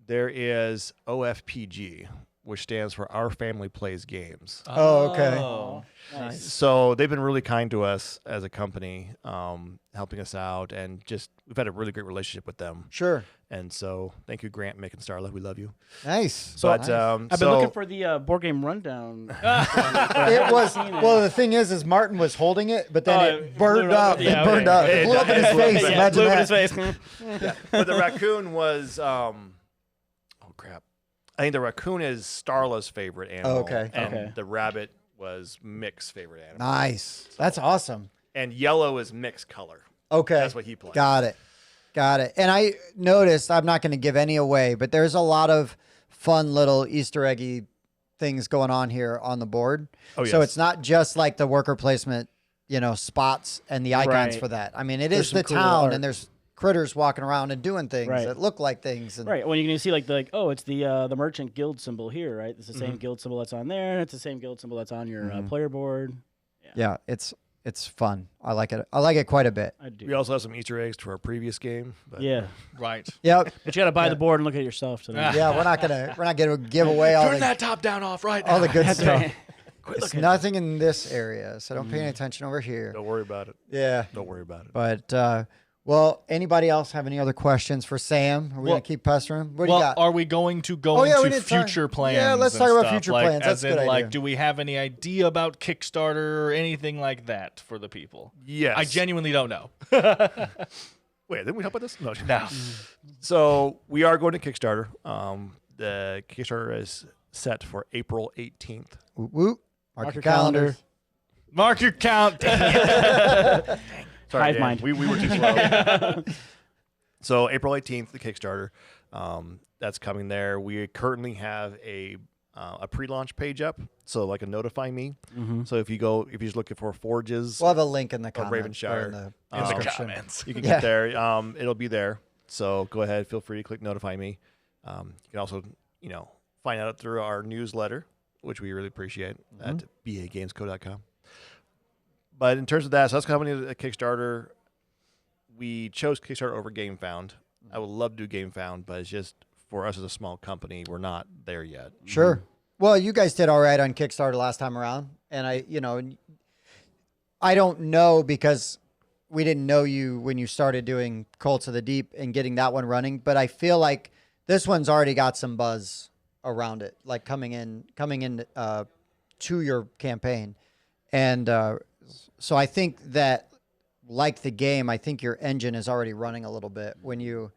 there is OFPG, which stands for Our Family Plays Games. Oh, okay. Oh, nice. So they've been really kind to us as a company, helping us out, and just we've had a really great relationship with them. Sure. And so thank you, Grant, Mick, and Starla. We love you. Nice. But Nice. I've been looking for the board game rundown. It was well. The thing is Martin was holding it, but then it burned up. Yeah, it burned up. It blew up in his face. Yeah, Imagine blew up in that. his face. But the raccoon was oh crap. I think the raccoon is Starla's favorite animal. Oh, okay. And Okay. the rabbit was Mick's favorite animal. Nice. That's awesome. And yellow is Mick's color. Okay. That's what he plays. Got it. Got it. And I noticed, I'm not going to give any away, but there's a lot of fun little Easter eggy things going on here on the board. Oh, So yes. it's not just like the worker placement, spots and the icons Right. for that. I mean, it There's is some the cool town, art. and there's critters walking around and doing things Right. that look like things. And Right. Well, you can see oh, it's the merchant guild symbol here, right? It's the same guild symbol that's on there. It's the same guild symbol that's on your player board. Yeah, it's fun. I like it. I like it quite a bit. I do. We also have some Easter eggs to our previous game. But Yeah. Right. Yep. But you got to buy the board and look at it yourself. So Yeah, we're not gonna give away all Turn the that top down off right now. all the good That's stuff. right. It's nothing in this area, so don't pay any attention over here. Don't worry about it. Yeah. Don't worry about it. But well, anybody else have any other questions for Sam? Are we Well- gonna keep pestering him? What do Well, you got? are we going to go Oh, yeah, we into did talk- future plans? Yeah, let's and talk about stuff? future Like, plans. That's as a good in, like, idea. do we have any idea about Kickstarter or anything like that for the people? Yes. I genuinely don't know. Wait, didn't we help with this? No. No. So we are going to Kickstarter. The Kickstarter is set for April 18th. Whoop, whoop. Mark your calendar. calendars. Mark your count. Sorry, Hive Dan. mind. We were too slow. So April 18th, the Kickstarter. That's coming there. We currently have a pre-launch page up, so like a notify me. So if you're just looking for Forges We'll have a link in the of comments. or Ravenshire, in the In the description. comments. you can Yeah. get there. It'll be there. So go ahead, feel free to click notify me. You can also, find out through our newsletter, which we really appreciate at bagamesco.com. But in terms of that, so that's coming to a Kickstarter. We chose Kickstarter over GameFound. I would love to do GameFound, but it's just for us as a small company, we're not there yet. Sure. Well, you guys did all right on Kickstarter last time around, and I don't know because we didn't know you when you started doing Cults of the Deep and getting that one running, but I feel like this one's already got some buzz around it, like coming in to your campaign, and so I think that, like the game, I think your engine is already running a little bit when you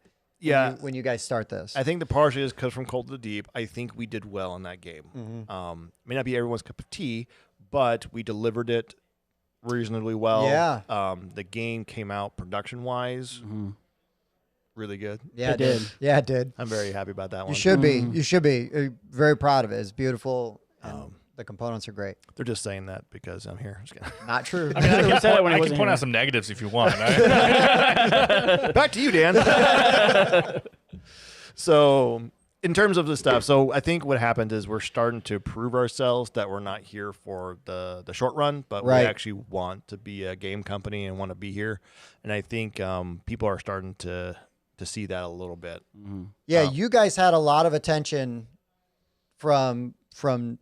when you guys start this. I think the partially is because from Cold to the Deep, I think we did well in that game. May not be everyone's cup of tea, but we delivered it reasonably well. Yeah. The game came out production-wise really good. Yeah, It did. Yeah, it did. I'm very happy about that one. You should be. You should be very proud of it. It's beautiful. And the components are great. They're just saying that because I'm here. Just kidding. Not true. I mean, I said it when I he can wasn't point here. out some negatives if you want. Back to you, Dan. So, in terms of the stuff, so I think what happened is we're starting to prove ourselves that we're not here for the short run, but Right. we actually want to be a game company and want to be here. And I think people are starting to see that a little bit. Yeah, you guys had a lot of attention from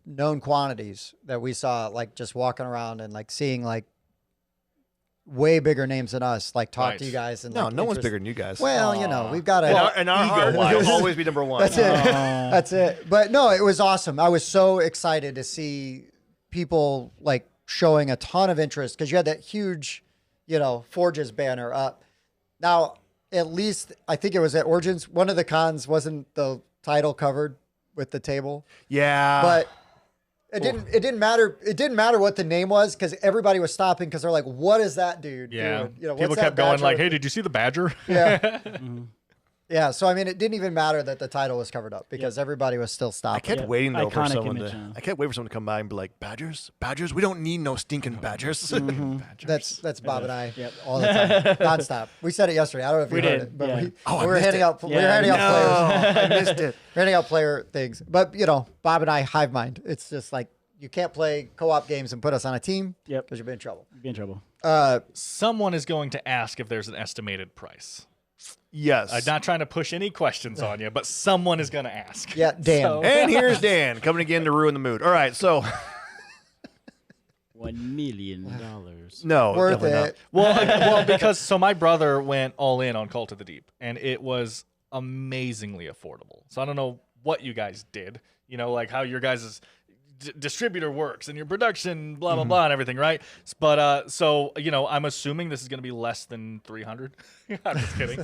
known quantities that we saw, like just walking around and like seeing like way bigger names than us, like talk Right. to you guys. And No, like, no one's interest- bigger than you guys. Well, we've got a. in our heart, we'll always be number one. That's it. That's it. But no, it was awesome. I was so excited to see people like showing a ton of interest because you had that huge, Forges banner up. Now, at least I think it was at Origins. One of the cons wasn't the title covered with the table, Yeah. but it didn't matter. It didn't matter what the name was because everybody was stopping because they're like, "What is that dude?" Yeah. doing? People what's that kept going badger?" like, hey, did you see the badger? Yeah. Yeah. So I mean, it didn't even matter that the title was covered up because everybody was still I stopping. kept Yeah, waiting though for iconic someone image, to. huh? I kept waiting for someone to come by and be like, "Badgers, badgers. We don't need no stinking badgers." That's Bob and I Yep. all the time, nonstop. We said it yesterday. I don't know if you We heard did, it, but yeah. we I were missed handing it. out we were Yeah, handing out players. I missed it. We're handing out player things. But Bob and I hive mind. It's just like you can't play co-op games and put us on a team Yep. because you'll be in trouble. You'd be in trouble. Someone is going to ask if there's an estimated price. Yes. I'm not trying to push any questions on you, but someone is going to ask. Yeah, Dan. So- And here's Dan coming again to ruin the mood. All right, so $1 million. no, Worth definitely not. it. well, because so my brother went all in on Cult of the Deep, and it was amazingly affordable. So I don't know what you guys did, like how your guys' distributor works and your production, blah blah blah, and everything, right? But so I'm assuming this is going to be less than 300. I'm just kidding.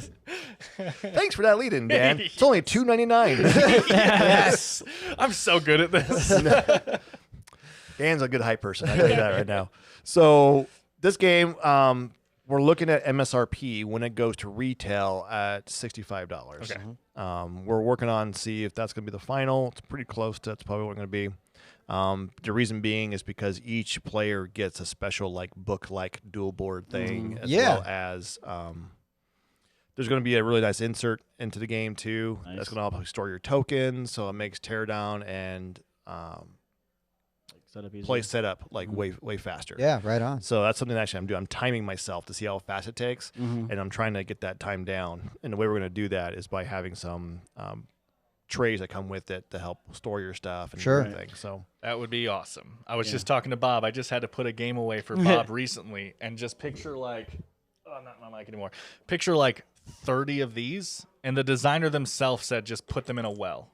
Thanks for that lead-in, Dan. It's only $2.99. Yes, I'm so good at this. Dan's a good hype person. I tell you that right now. So this game, we're looking at MSRP when it goes to retail at $65. Okay. We're working on see if that's going to be the final. It's pretty close to that's probably what it's going to be. The reason being is because each player gets a special book-like dual board thing, as Yeah. well as there's going to be a really nice insert into the game too. Nice. That's going to help store your tokens, so it makes teardown and play setup way faster. Yeah, right on. So that's something actually I'm doing. I'm timing myself to see how fast it takes, and I'm trying to get that time down. And the way we're going to do that is by having some trays that come with it to help store your stuff and Sure. everything. So That would be awesome. I was just talking to Bob. I just had to put a game away for Bob recently, and just picture not my mic anymore. Picture 30 of these, and the designer themselves said just put them in a well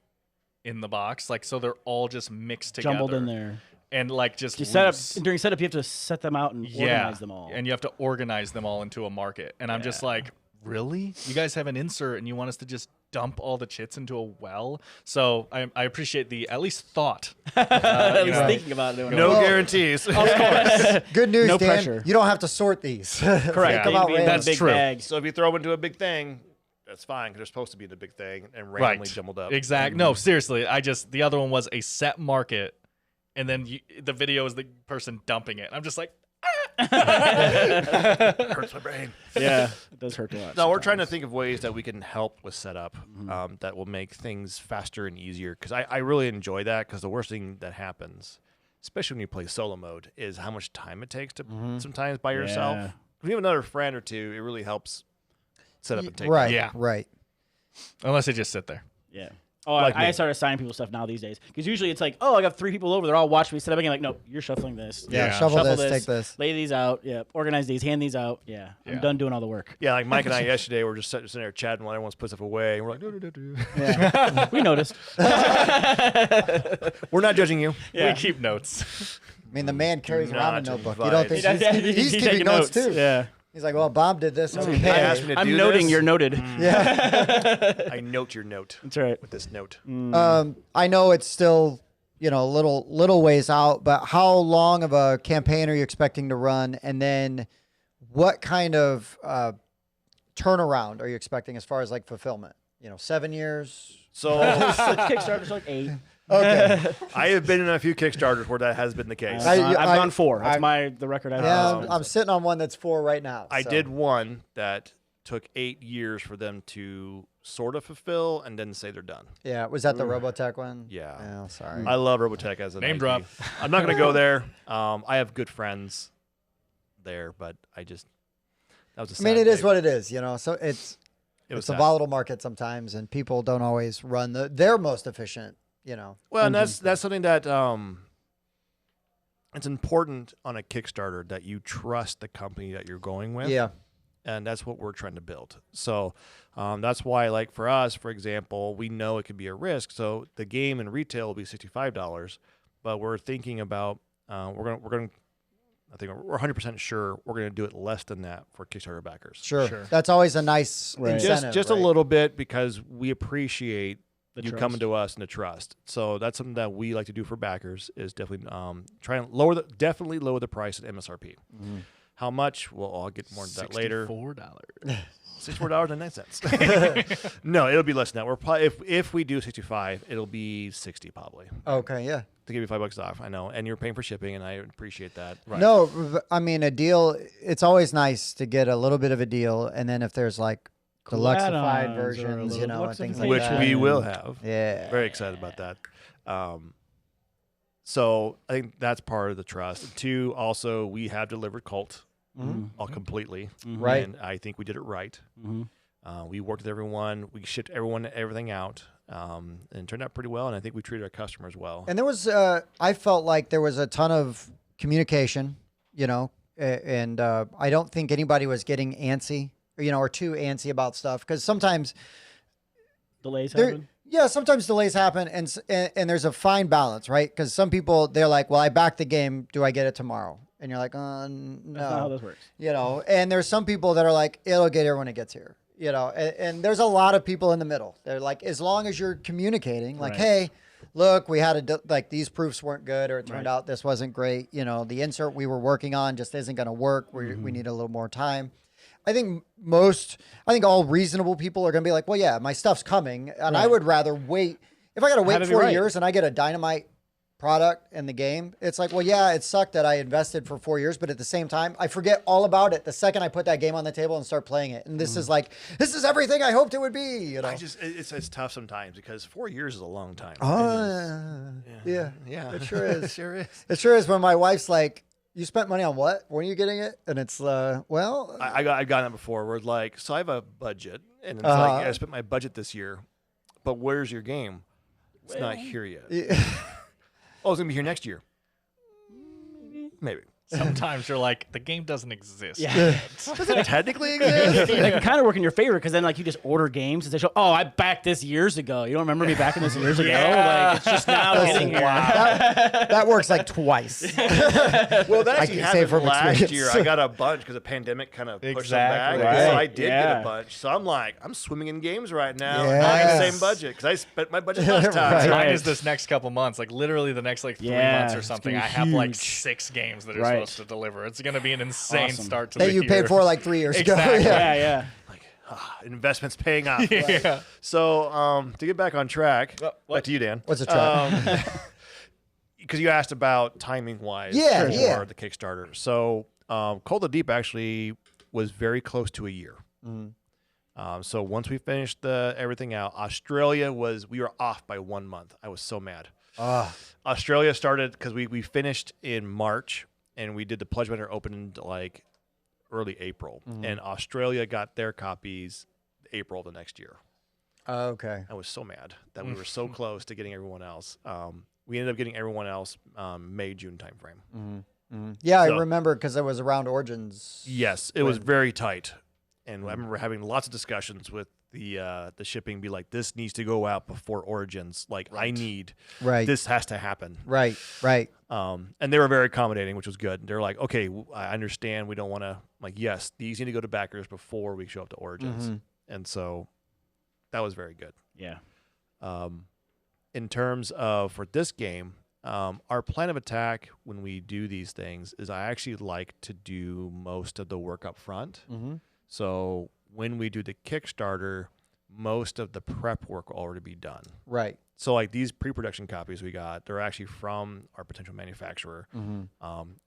in the box, so they're all just mixed together, Jumbled in there. and just You set up loose. during setup. You have to set them out and organize them all. And you have to organize them all into a market. And I'm just like, really? You guys have an insert and you want us to just dump all the chits into a well? So I appreciate the at least thought. At least thinking about doing no Well- guarantees. Good news, No Dan. pressure. You don't have to sort these. Correct. Come They can out be in that random. big true. bag. So if you throw them into a big thing, that's fine because they're supposed to be in the big thing and randomly jumbled up. Exactly. No, seriously. The other one was a set market, and then the video is the person dumping it. I'm just like, Hurts my brain. Yeah, it does hurt a lot. No, we're trying to think of ways that we can help with setup that will make things faster and easier. Because I really enjoy that. Because the worst thing that happens, especially when you play solo mode, is how much time it takes to sometimes by yourself. Yeah. If you have another friend or two, it really helps set up and take. Right. Yeah. Right. unless they just sit there. Yeah. Oh, Like I me. started assigning people stuff now these days because usually it's I got 3 people over. They're all watching me set up again. No, you're shuffling this. Yeah. Yeah. Shovel Shuffle this. Take this. Lay these out. Yeah. Organize these. Hand these out. Yeah. I'm Yeah. done doing all the work. Yeah, like Mike and I yesterday were just sitting there chatting while everyone's put stuff away, and we're like, "Do." Yeah. We noticed. We're not judging you. Yeah. We keep notes. I mean, the man carries around a Not notebook. vibes. You don't think he's keeping taking notes too? Yeah. He's like, well, Bob did this. He asked me to I'm do noting this. you're noted. Yeah. I note your note That's right. with this note. I know it's still, a little ways out, but how long of a campaign are you expecting to run? And then what kind of turnaround are you expecting as far as fulfillment? 7 years? So Kickstarter's 8. Okay. I have been in a few Kickstarters where that has been the case. I- I've gone 4. That's I- the record I've Yeah, had. I'm sitting on one that's 4 right now. I so. did one that took 8 years for them to sort of fulfill and then say they're done. Yeah, was that the Robotech one? Yeah. Oh, sorry. I love Robotech as a Name drop. I'm not going to go there. I have good friends there, but that was a I sad mean, it is day. what it is, So It was it's a sad. volatile market sometimes, and people don't always run their most efficient. Well, and that's something that it's important on a Kickstarter that you trust the company that you're going with. Yeah. And that's what we're trying to build. So that's why, for us, for example, we know it could be a risk. So the game in retail will be $65, but we're thinking about we're going. I think we're 100% sure we're going to do it less than that for Kickstarter backers. Sure. That's always a nice Right. incentive. Just right? a little bit because we appreciate The you trust. coming to us and the trust. So that's something that we like to do for backers is definitely try and definitely lower the price at MSRP. How much? Well, I'll get more into that later. $64. $64.09. No, it'll be less than that. We're probably if we do 65, it'll be 60 probably Okay, yeah. to give you $5 off. I know, and you're paying for shipping, and I appreciate that. Right. No, I mean, a deal, it's always nice to get a little bit of a deal. And then if there's deluxified add-ons or a versions, little and things like Which that. we will have. Yeah. Very excited about that. So I think that's part of the trust. And 2, also we have delivered Cult all completely, Right. And I think we did it right. We worked with everyone. We shipped everything out, and it turned out pretty well. And I think we treated our customers well. And there was, I felt like there was a ton of communication, you know, and I don't think anybody was getting antsy, or too antsy about stuff, because sometimes Delays happen. yeah, sometimes delays happen, and there's a fine balance, right? Because some people, they're like, well, I backed the game, do I get it tomorrow? And you're like, no. That's not how this works. And there's some people that are like, it'll get here when it gets here, and there's a lot of people in the middle. They're like, as long as you're communicating, like, Right. hey, look, we had like these proofs weren't good, or it turned out this wasn't great. The insert we were working on just isn't going to work. We need a little more time. I think all reasonable people are going to be like, well, yeah, my stuff's coming, and I would rather wait. If I got to wait 4 years and I get a dynamite product in the game, it's like, well, yeah, it sucked that I invested for 4 years, but at the same time, I forget all about it the second I put that game on the table and start playing it. And this is everything I hoped it would be. It's tough sometimes because 4 years is a long time. Yeah, it sure is. It sure is. It sure is. When my wife's like, you spent money on what? When are you getting it? And it's, I've gotten that before where it's like, so I have a budget and it's like, I spent my budget this year, but where's your game? It's not here yet. Oh, it's going to be here next year. Maybe. Sometimes you're like, the game doesn't exist. Yeah. Does it technically exist? It can kind of work in your favor because then, like, you just order games and they show, oh, I backed this years ago. You don't remember me backing this years ago? Like, it's just now getting here. that works like twice. Well, that actually can say happened from last experience. year. I got a bunch because the pandemic kind of pushed them Exactly. back. So Right. I did get a bunch. So I'm like, I'm swimming in games right now. Yes. Buying the same budget because I spent my budget last time. Right. Mine is this next couple months, like literally the next 3 months or it's something. gonna I be have like huge. 6 games that are Right. supposed to deliver. It's going to be an insane Awesome. start to That the you year. paid for like 3 years Exactly. ago. Yeah. Like, investments paying off. Yeah. So to get back on track, back to you, Dan. What's a track? Because you asked about timing wise Yeah, for yeah. the Kickstarter. So Cold of the Deep actually was very close to a year. So once we finished everything out, we were off by 1 month. I was so mad. Australia started because we finished in March and we did the Pledge Winter open like early April, and Australia got their copies April the next year. Okay. I was so mad that we were so close to getting everyone else. We ended up getting everyone else May, June timeframe. Yeah, So- I remember because it was around Origins. Yes, it was very tight, and I remember having lots of discussions with the shipping. Be like, this needs to go out before Origins. Like, I need this has to happen. Right. And they were very accommodating, which was good. They're like, okay, I understand. We don't want to, like, yes, these need to go to backers before we show up to Origins. And so that was very good. Yeah. In terms of for this game, our plan of attack when we do these things is I actually like to do most of the work up front. So when we do the Kickstarter, most of the prep work will already be done. Right. So like these pre-production copies we got, they're actually from our potential manufacturer. And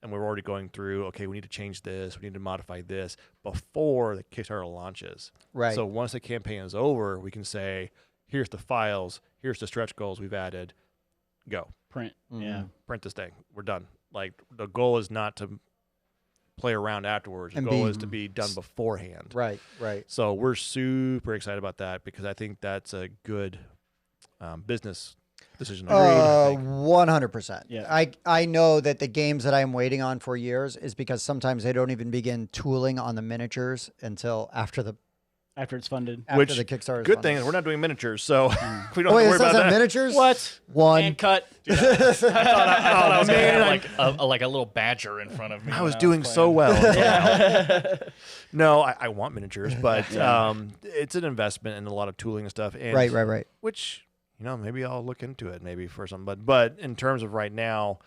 we're already going through, okay, we need to change this, we need to modify this before the Kickstarter launches. Right. So once the campaign is over, we can say, here's the files, here's the stretch goals we've added, go. Print. Yeah. Print this thing. We're done. Like the goal is not to play around afterwards. The And goal be- is to be done beforehand. Right. So we're super excited about that because I think that's a good business decision. 100%. Yeah. I know that the games that I'm waiting on for years is because sometimes they don't even begin tooling on the miniatures until after the After it's funded. Which the Kickstarter. is good funded. thing is we're not doing miniatures, so we don't Oh, have wait, to it worry about doesn't have that. miniatures? What? One. And cut. I thought I was gonna man, have like a little badger in front of me. I when was doing so playing. well. No, I want miniatures, but it's an investment in a lot of tooling and stuff. And Right. Which, maybe I'll look into it maybe for some. But in terms of right now,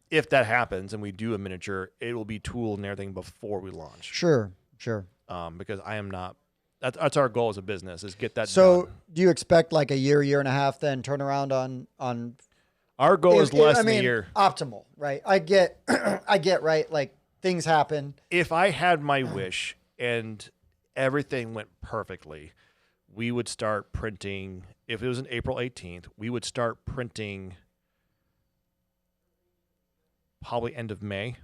if that happens and we do a miniature, it will be tooled and everything before we launch. Sure. Because I am not. That's our goal as a business is get that So done. do you expect like a year and a half then turnaround on Our goal is less than a year. Optimal, right? I get right. Like things happen. If I had my wish and everything went perfectly, we would start printing. If it was on April 18th, we would start printing probably end of May.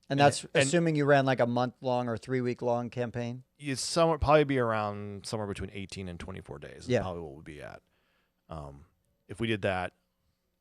And that's assuming you ran like a month-long or 3-week-long campaign? It's somewhere probably be around somewhere between 18 and 24 days. Is Yeah. probably what we'd be at. If we did that,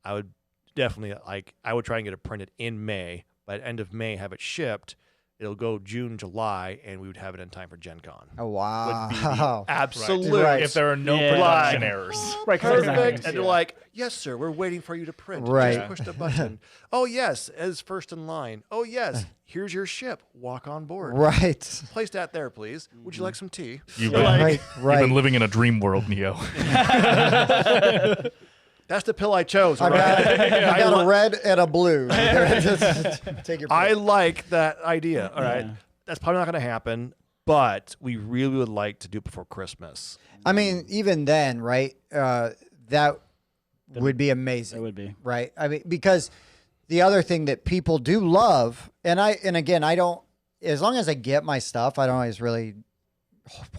I would definitely I would try and get it printed in May. By the end of May, have it shipped. It'll go June, July, and we would have it in time for Gen Con. Oh, Would wow. be the absolute Right. If there are no Yeah. production errors. Right, 'cause it's not perfect. nice, And they're like, yes, sir, we're waiting for you to print. Right. Just push the button. Oh, yes, as first in line. Oh, yes, here's your ship. Walk on board. Right. Place that there, please. Would you like some tea? You've You're been, like, Right. you've Right. been living in a dream world, Neo. that's the pill I chose. I all right? got a red and a blue. Take your I pick. like that idea. All right. Yeah. That's probably not going to happen, but we really would like to do it before Christmas. I mean, even then, right? That would be amazing. It would be. Right? I mean, because the other thing that people do love, and again, I don't, as long as I get my stuff, I don't always really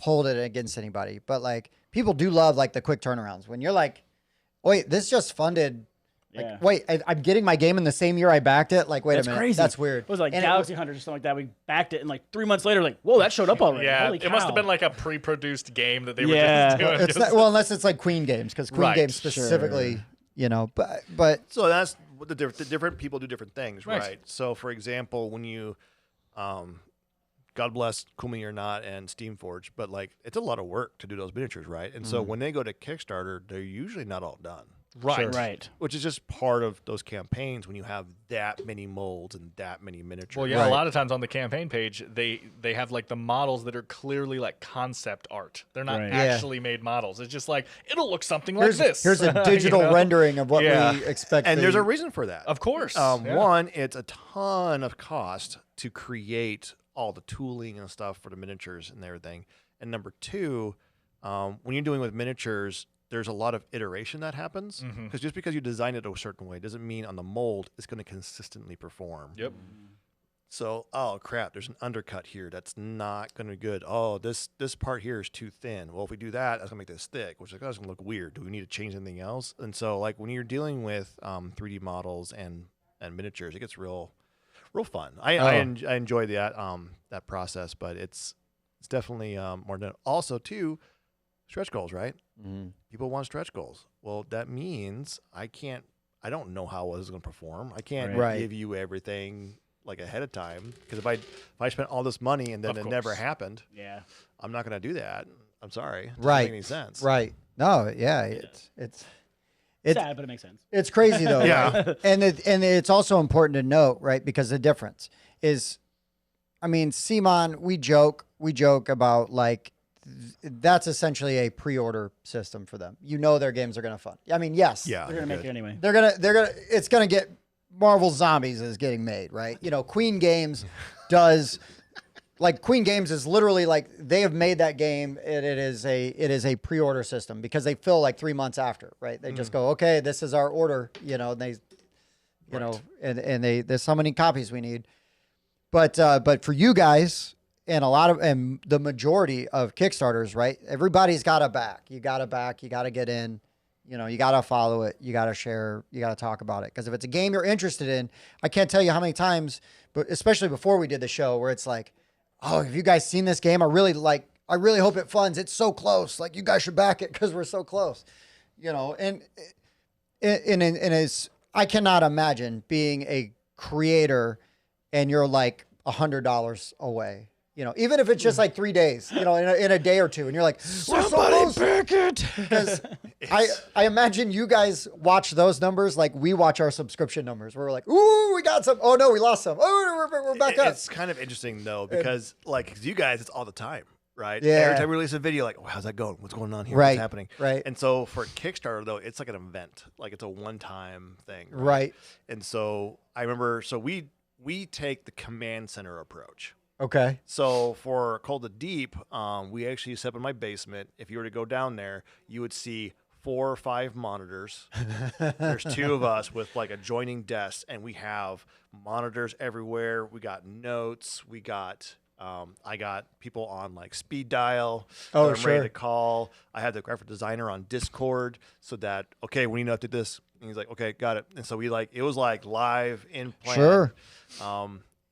hold it against anybody. But like, people do love like the quick turnarounds when you're like, wait, this just funded. Like, Yeah. wait, I'm getting my game in the same year I backed it. Like, wait That's a minute, crazy. that's weird. It was like And Galaxy Hunters or something like that. We backed it, and like 3 months later, like, whoa, that showed up already. Yeah, Holy it must cow. have been like a pre-produced game that they were Yeah. just doing. It's not, well, unless it's like Queen Games, because Queen Right, Games sure. specifically, you know, but So that's what the different people do different things, Right. right? So, for example, when you, God bless Kumi or not and Steamforge, but like it's a lot of work to do those miniatures, right? And so when they go to Kickstarter, they're usually not all done, Right. Right. which is just part of those campaigns when you have that many molds and that many miniatures. Well, yeah, Right. a lot of times on the campaign page, they have like the models that are clearly like concept art. They're not Right. Yeah. actually made models. It's just like it'll look something like this. here's a digital You know? rendering of what Yeah. we expect. And there's the- a reason for that. Of course. Yeah. One, it's a ton of cost to create all the tooling and stuff for the miniatures and everything. And number two, when you're doing with miniatures, there's a lot of iteration that happens. Because just because you design it a certain way doesn't mean on the mold it's going to consistently perform. Yep. So, oh crap, there's an undercut here that's not going to be good. Oh, this part here is too thin. Well, if we do that, that's going to make this thick, which is going to look weird. Do we need to change anything else? And so, like when you're dealing with 3D models and miniatures, it gets real fun. I enjoy that process, but it's definitely more than also too stretch goals, right? People want stretch goals. Well, that means I don't know how this is going to perform. I can't Right. give you everything like ahead of time, because if I spent all this money and then Of it never course. happened, Yeah. I'm not going to do that. I'm sorry. It doesn't Right. make any sense. right. No, yeah, it's Sad, but it makes sense. it's crazy though. Yeah. right? And it's also important to note, right? Because the difference is, I mean, Simon, we joke about like that's essentially a pre-order system for them. You know, their games are going to fund. I mean, yes, Yeah. They're gonna make it anyway. it's gonna get Marvel Zombies is getting made, right? You know, Queen Games does like Queen Games is literally like they have made that game and it is a pre-order system because they fill like 3 months after, right? They just go, okay, this is our order, you know, and they you know, and there's so many copies we need. But for you guys and and the majority of Kickstarters, right? Everybody's got to back. You got to back. You got to get in. You know, you got to follow it. You got to share. You got to talk about it. Because if it's a game you're interested in, I can't tell you how many times, but especially before we did the show, where it's like, oh, have you guys seen this game? I really hope it funds. It's so close. Like, you guys should back it because we're so close. You know, and it's, I cannot imagine being a creator and you're like $100 away. You know, even if it's just like 3 days, you know, in a day or two, and you're like, somebody pick it. Because I imagine you guys watch those numbers like we watch our subscription numbers. We're like, ooh, we got some. Oh no, we lost some. Oh, we're back up. It's kind of interesting though, because like 'cause you guys, it's all the time, right? Yeah. Every time we release a video, like, oh, how's that going? What's going on here? Right, What's happening? right. And so for Kickstarter though, it's like an event, like it's a one-time thing, Right. And so I remember, so we take the command center approach. Okay. So for Cold to Deep, we actually set up in my basement. If you were to go down there, you would see 4 or 5 monitors. There's 2 of us with like adjoining desks, and we have monitors everywhere. We got notes. We got I got people on like speed dial. Oh, that I'm sure. ready to call. I had the graphic designer on Discord so that, okay, we need to update this. And he's like, okay, got it. And so we like, it was like live in plan. Sure.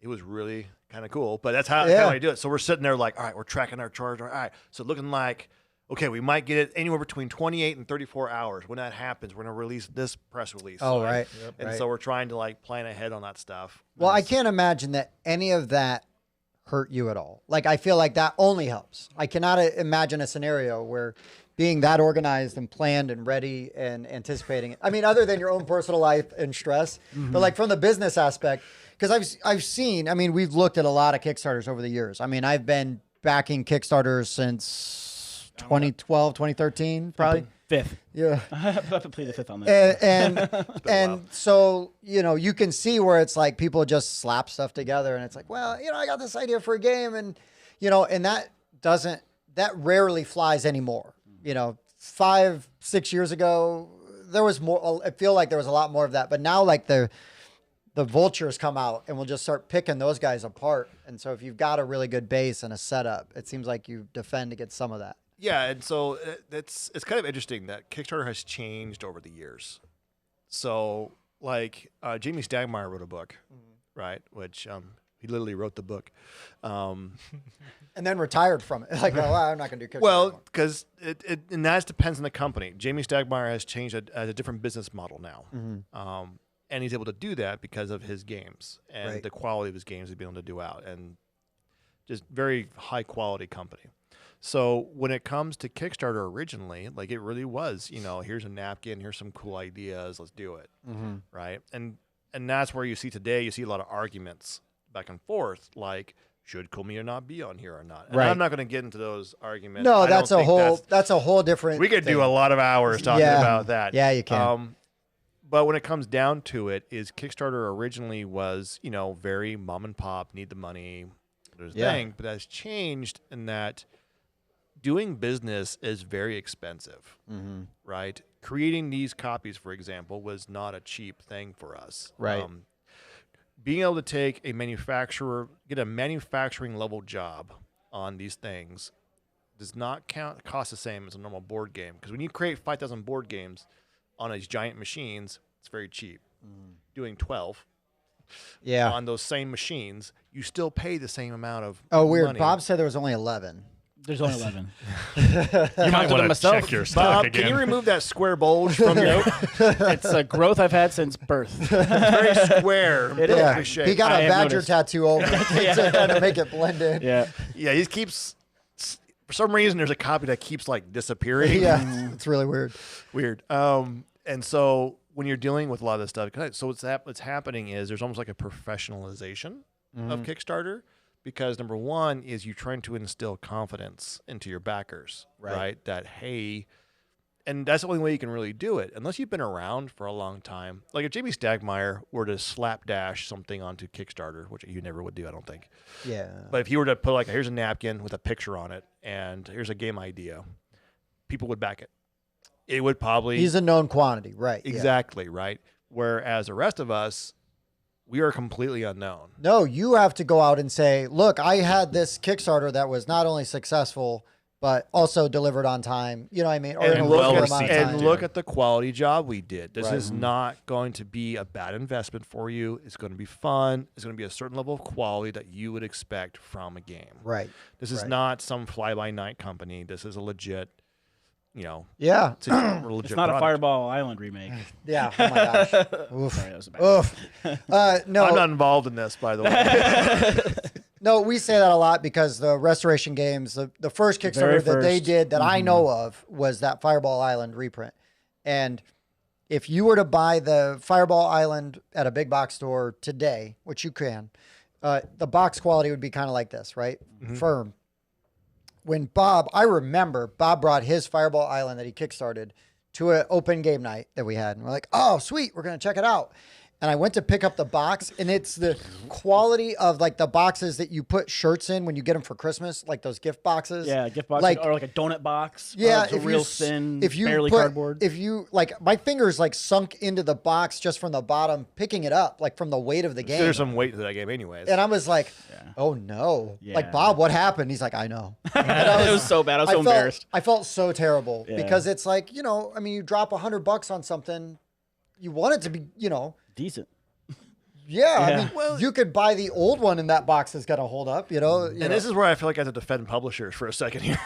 it was really kind of cool. But that's how I do it. So we're sitting there like, all right, we're tracking our charge. All right, so looking like, okay, we might get it anywhere between 28 and 34 hours. When that happens, we're going to release this press release. Oh, right. And so we're trying to like plan ahead on that stuff. Well, I can't imagine that any of that hurt you at all. Like, I feel like that only helps. I cannot imagine a scenario where being that organized and planned and ready and anticipating it. I mean, other than your own personal life and stress, but like from the business aspect, because I've seen, I mean, we've looked at a lot of Kickstarters over the years. I mean, I've been backing Kickstarters since 2012, 2013, probably. Fifth. Yeah. I have to plead the fifth on that. And so, you know, you can see where it's like people just slap stuff together and it's like, well, you know, I got this idea for a game and, you know, and that rarely flies anymore. You know, 5-6 years ago, there was more, I feel like there was a lot more of that, but now like the vultures come out and we'll just start picking those guys apart. And so if you've got a really good base and a setup, it seems like you defend against some of that. Yeah, and so it's kind of interesting that Kickstarter has changed over the years. So, like, Jamie Stagmeyer wrote a book, right? Which he literally wrote the book, and then retired from it. Like, oh, I'm not going to do Kickstarter. Well, because and that depends on the company. Jamie Stagmeyer has changed a different business model now, and he's able to do that because of his games and the quality of his games he's been able to do out, and just very high quality company. So when it comes to Kickstarter originally, like it really was, you know, here's a napkin, here's some cool ideas, let's do it, right? And that's where you see today, you see a lot of arguments back and forth, like should Comia not be on here or not? And I'm not going to get into those arguments. No, that's a whole different. We could do a lot of hours talking about that. Yeah, you can. But when it comes down to it, is Kickstarter originally was, you know, very mom and pop, need the money, thing, but that's changed in that doing business is very expensive, right? Creating these copies, for example, was not a cheap thing for us. Right. Being able to take a manufacturer, get a manufacturing level job on these things does not cost the same as a normal board game. Because when you create 5,000 board games on these giant machines, it's very cheap. Doing 12 on those same machines, you still pay the same amount of money. Bob said there was only 11. There's only 11 You might want to check your stock Bob, again. can you remove that square bulge from your... It's a growth I've had since birth. very square. Yeah, shape. he got I a have badger noticed. tattoo over it to make it blend in. Yeah. Yeah, he keeps... For some reason, there's a copy that keeps, like, disappearing. Yeah, it's really weird. Weird. And so when you're dealing with a lot of this stuff, so what's happening is there's almost like a professionalization of Kickstarter. Because number one is you're trying to instill confidence into your backers, right? That, hey, and that's the only way you can really do it. Unless you've been around for a long time. Like if Jamie Stagmeyer were to slapdash something onto Kickstarter, which you never would do, I don't think. Yeah. But if he were to put like, here's a napkin with a picture on it, and here's a game idea, people would back it. It would probably... He's a known quantity, right. Exactly, right? Whereas the rest of us, we are completely unknown. No, you have to go out and say, look, I had this Kickstarter that was not only successful, but also delivered on time. You know what I mean? Or in a well good amount of received. time. And look at the quality job we did. This Right. is not going to be a bad investment for you. It's going to be fun. It's going to be a certain level of quality that you would expect from a game. Right. This is not some fly-by-night company. This is a legit, Yeah. it's a legit It's not a product. Fireball Island remake. Yeah. Oh my gosh. Oof. Sorry, that was a bad Oof. No. I'm not involved in this, by the way. No, we say that a lot because the Restoration Games, the first Kickstarter that they did that I know of was that Fireball Island reprint. And if you were to buy the Fireball Island at a big box store today, which you can, the box quality would be kind of like this, right? Firm. When I remember Bob brought his Fireball Island that he kickstarted to an open game night that we had. And we're like, oh, sweet, we're going to check it out. And I went to pick up the box, and it's the quality of like the boxes that you put shirts in when you get them for Christmas, like those gift boxes. Yeah, gift box, Like- or like a donut box. Yeah, it's a real thin, if you barely put, cardboard. If you like, my fingers like sunk into the box just from the bottom, picking it up, like from the weight of the game. There's some weight to that game anyways. And I was like, Yeah. oh no. Yeah. Like, Bob, what happened? He's like, I know. And It was so bad. I was so embarrassed. I felt so terrible Yeah. because it's like, I mean, you drop $100 on something, you want it to be, Decent. I mean, you could buy the old one and that box is going to hold up, you know. And this is where I feel like I have to defend publishers for a second here.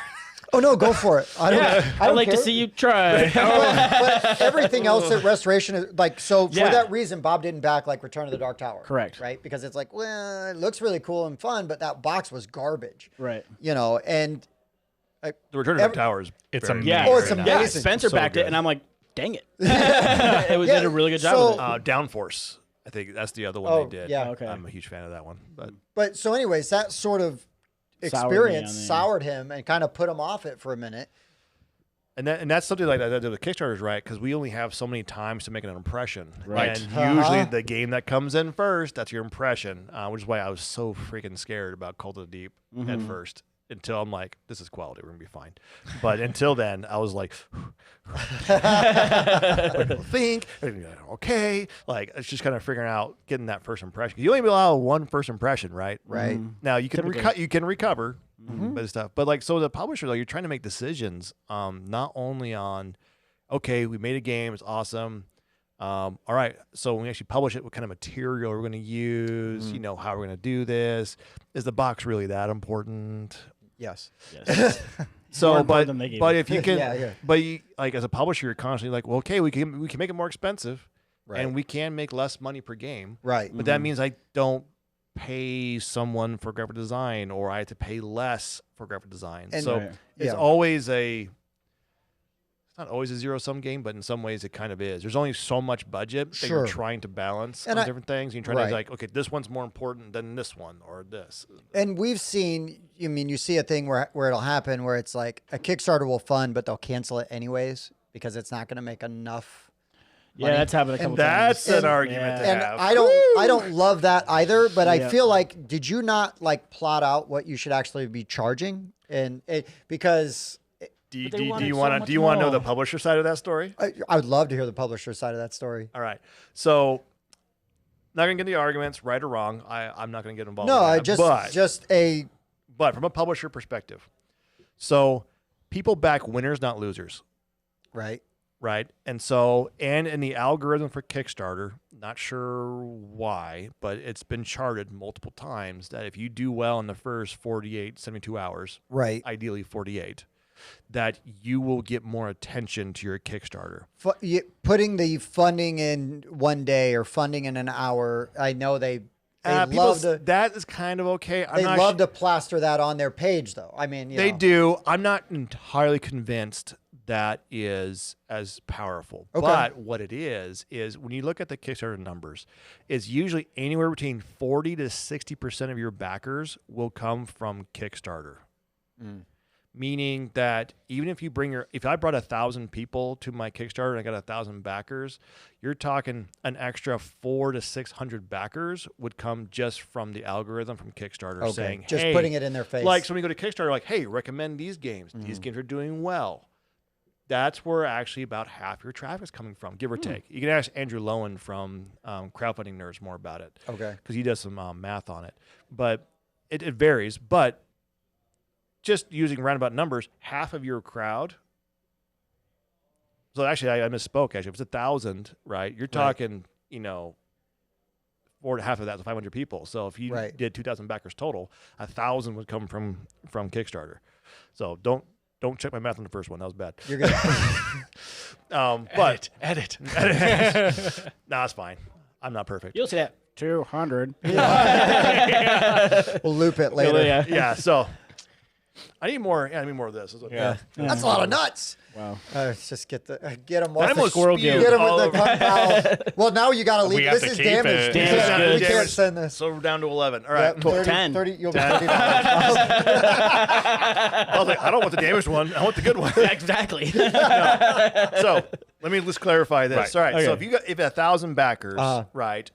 Oh, no, go for it. I don't, I'd like to see you try. But everything else at Restoration is like, so for that reason, Bob didn't back like Return of the Dark Tower. Correct. Right? Because it's like, well, it looks really cool and fun, but that box was garbage. Right. You know, and The Return of the Tower is It's very amazing. nice. Oh, it's Very amazing. nice. Spencer So backed it, good. and I'm like, dang it. It was did a really good job so- with it. Downforce. I think that's the other one Oh, they did. yeah. Okay. I'm a huge fan of that one. But so anyways, that sort of experience soured him and kind of put him off it for a minute. And that's something like that with Kickstarters, right? Because we only have so many times to make an impression. Right. And usually the game that comes in first, that's your impression, which is why I was so freaking scared about Cult of the Deep at first. Until I'm like, this is quality, we're going to be fine. But until then, I was like, what do people think? Okay. Like, it's just kind of figuring out, getting that first impression. You only allow one first impression, right? Right. Now, you can recover. But stuff, but like, so the publisher, like, you're trying to make decisions, not only on, okay, we made a game, it's awesome. All right, so when we actually publish it, what kind of material we're going to use, you know, how we're going to do this. Is the box really that important? Yes. Yes. So, important than they gave but you. if you can, Yeah. but you, like, as a publisher, you're constantly like, well, okay, we can make it more expensive, Right. and we can make less money per game, Right. but that means I don't pay someone for graphic design, or I have to pay less for graphic design. And- So Right. it's Yeah. always it's not always a zero-sum game, but in some ways it kind of is. There's only so much budget that Sure. you're trying to balance And on I- different things. You're trying Right. to like, okay, this one's more important than this one or this. And we've seen, I mean, you see a thing where it'll happen where it's like a Kickstarter will fund, but they'll cancel it anyways because it's not going to make enough. Yeah, that's happened a couple And that's times. an argument to And have. I don't love that either, but I Yeah. feel like, did you not like plot out what you should actually be charging? And because do you But they wanted so want much to know more. the publisher side of that story? I would love to hear the publisher side of that story. All right. So not gonna get into the arguments, right or wrong. I'm not gonna get involved. No, with I that, but from a publisher perspective. So people back winners, not losers. right. Right. And so, and in the algorithm for Kickstarter, not sure why, but it's been charted multiple times that if you do well in the first 48, 72 hours, Right. ideally 48, that you will get more attention to your Kickstarter. Putting the funding in one day or funding in an hour, I know they love to. That is kind of okay. They love to plaster that on their page, though. I mean, They do. I'm not entirely convinced that is as powerful. Okay. But what it is when you look at the Kickstarter numbers, is usually anywhere between 40 to 60% of your backers will come from Kickstarter. Meaning that even if you if I brought 1,000 people to my Kickstarter and I got 1,000 backers, you're talking an extra 400 to 600 backers would come just from the algorithm from Kickstarter saying, just hey, putting it in their face. like, so when you go to Kickstarter, like, hey, recommend these games. These games are doing well. That's where actually about half your traffic is coming from, give or take. You can ask Andrew Lowen from Crowdfunding Nerds more about it. Okay. Because he does some math on it. But it varies. But just using roundabout numbers, half of your crowd. So actually, I misspoke. Actually, if it's 1,000, right? You're talking, you know, half of that is 500 people. So if you did 2,000 backers total, 1,000 would come from Kickstarter. So don't check my math on the first one. That was bad. You're good. But Edit. nah, it's fine. I'm not perfect. You'll see that 200. We'll loop it later. Yeah. Yeah. So I need more. Yeah, I need more of this. Yeah. That's a lot of nuts. Wow. Let's just get them That off was Squirrel spewed Guild. Get them all with the over- cut valve. Well, now you got to leave. We have This to is keep damaged. it. Damaged We goods. can't send this. So we're down to 11. All Yeah, right. 10. 30, you'll be $30. I was like, I don't want the damaged one. I want the good one. Exactly. So let me just clarify this. Right. All right. So Okay. if 1,000 backers, right,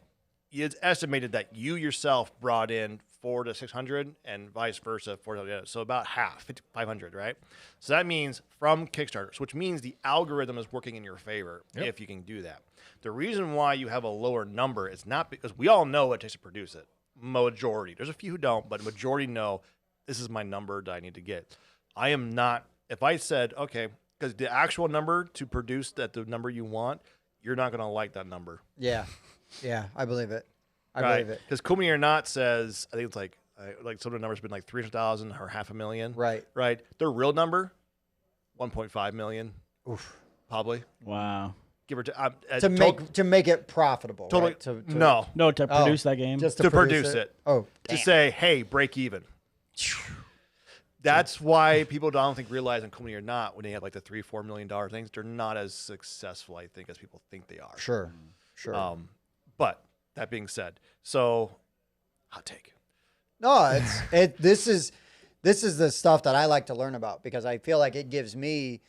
it's estimated that you yourself brought in 400 to 600 and vice versa. 400, so about half, 500, right? So that means from Kickstarter, which means the algorithm is working in your favor if you can do that. The reason why you have a lower number is not because we all know what it takes to produce it. Majority. There's a few who don't, but majority know this is my number that I need to get. I am not, if I said, okay, because the actual number to produce the number you want, you're not going to like that number. Yeah. Yeah, I believe it. I believe it. Because Cool Mini or Not says, I think it's like some of the numbers have been like 300,000 or 500,000. Right. Right. Their real number, 1.5 million. Oof. Probably. Wow. Give or take. To make it profitable. Totally. Right? To, No, to produce that game. Just to produce it. Oh, to say, hey, break even. That's why people don't think realize on Cool Mini or Not, when they have like the $3-4 million things, they're not as successful, I think, as people think they are. Sure. But that being said, so hot take. No, this is the stuff that I like to learn about because I feel like it gives me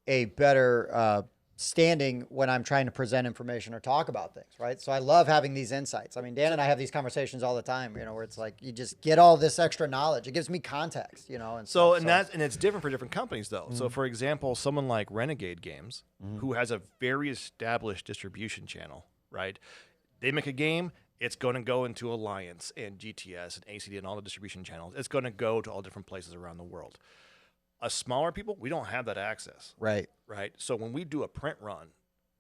a better standing when I'm trying to present information or talk about things, right? So I love having these insights. I mean, Dan and I have these conversations all the time, where it's like you just get all this extra knowledge. It gives me context, and so it's different for different companies though. So for example, someone like Renegade Games, who has a very established distribution channel, right? They make a game, it's going to go into Alliance and GTS and ACD and all the distribution channels. It's going to go to all different places around the world. Us smaller people, we don't have that access. Right. So when we do a print run,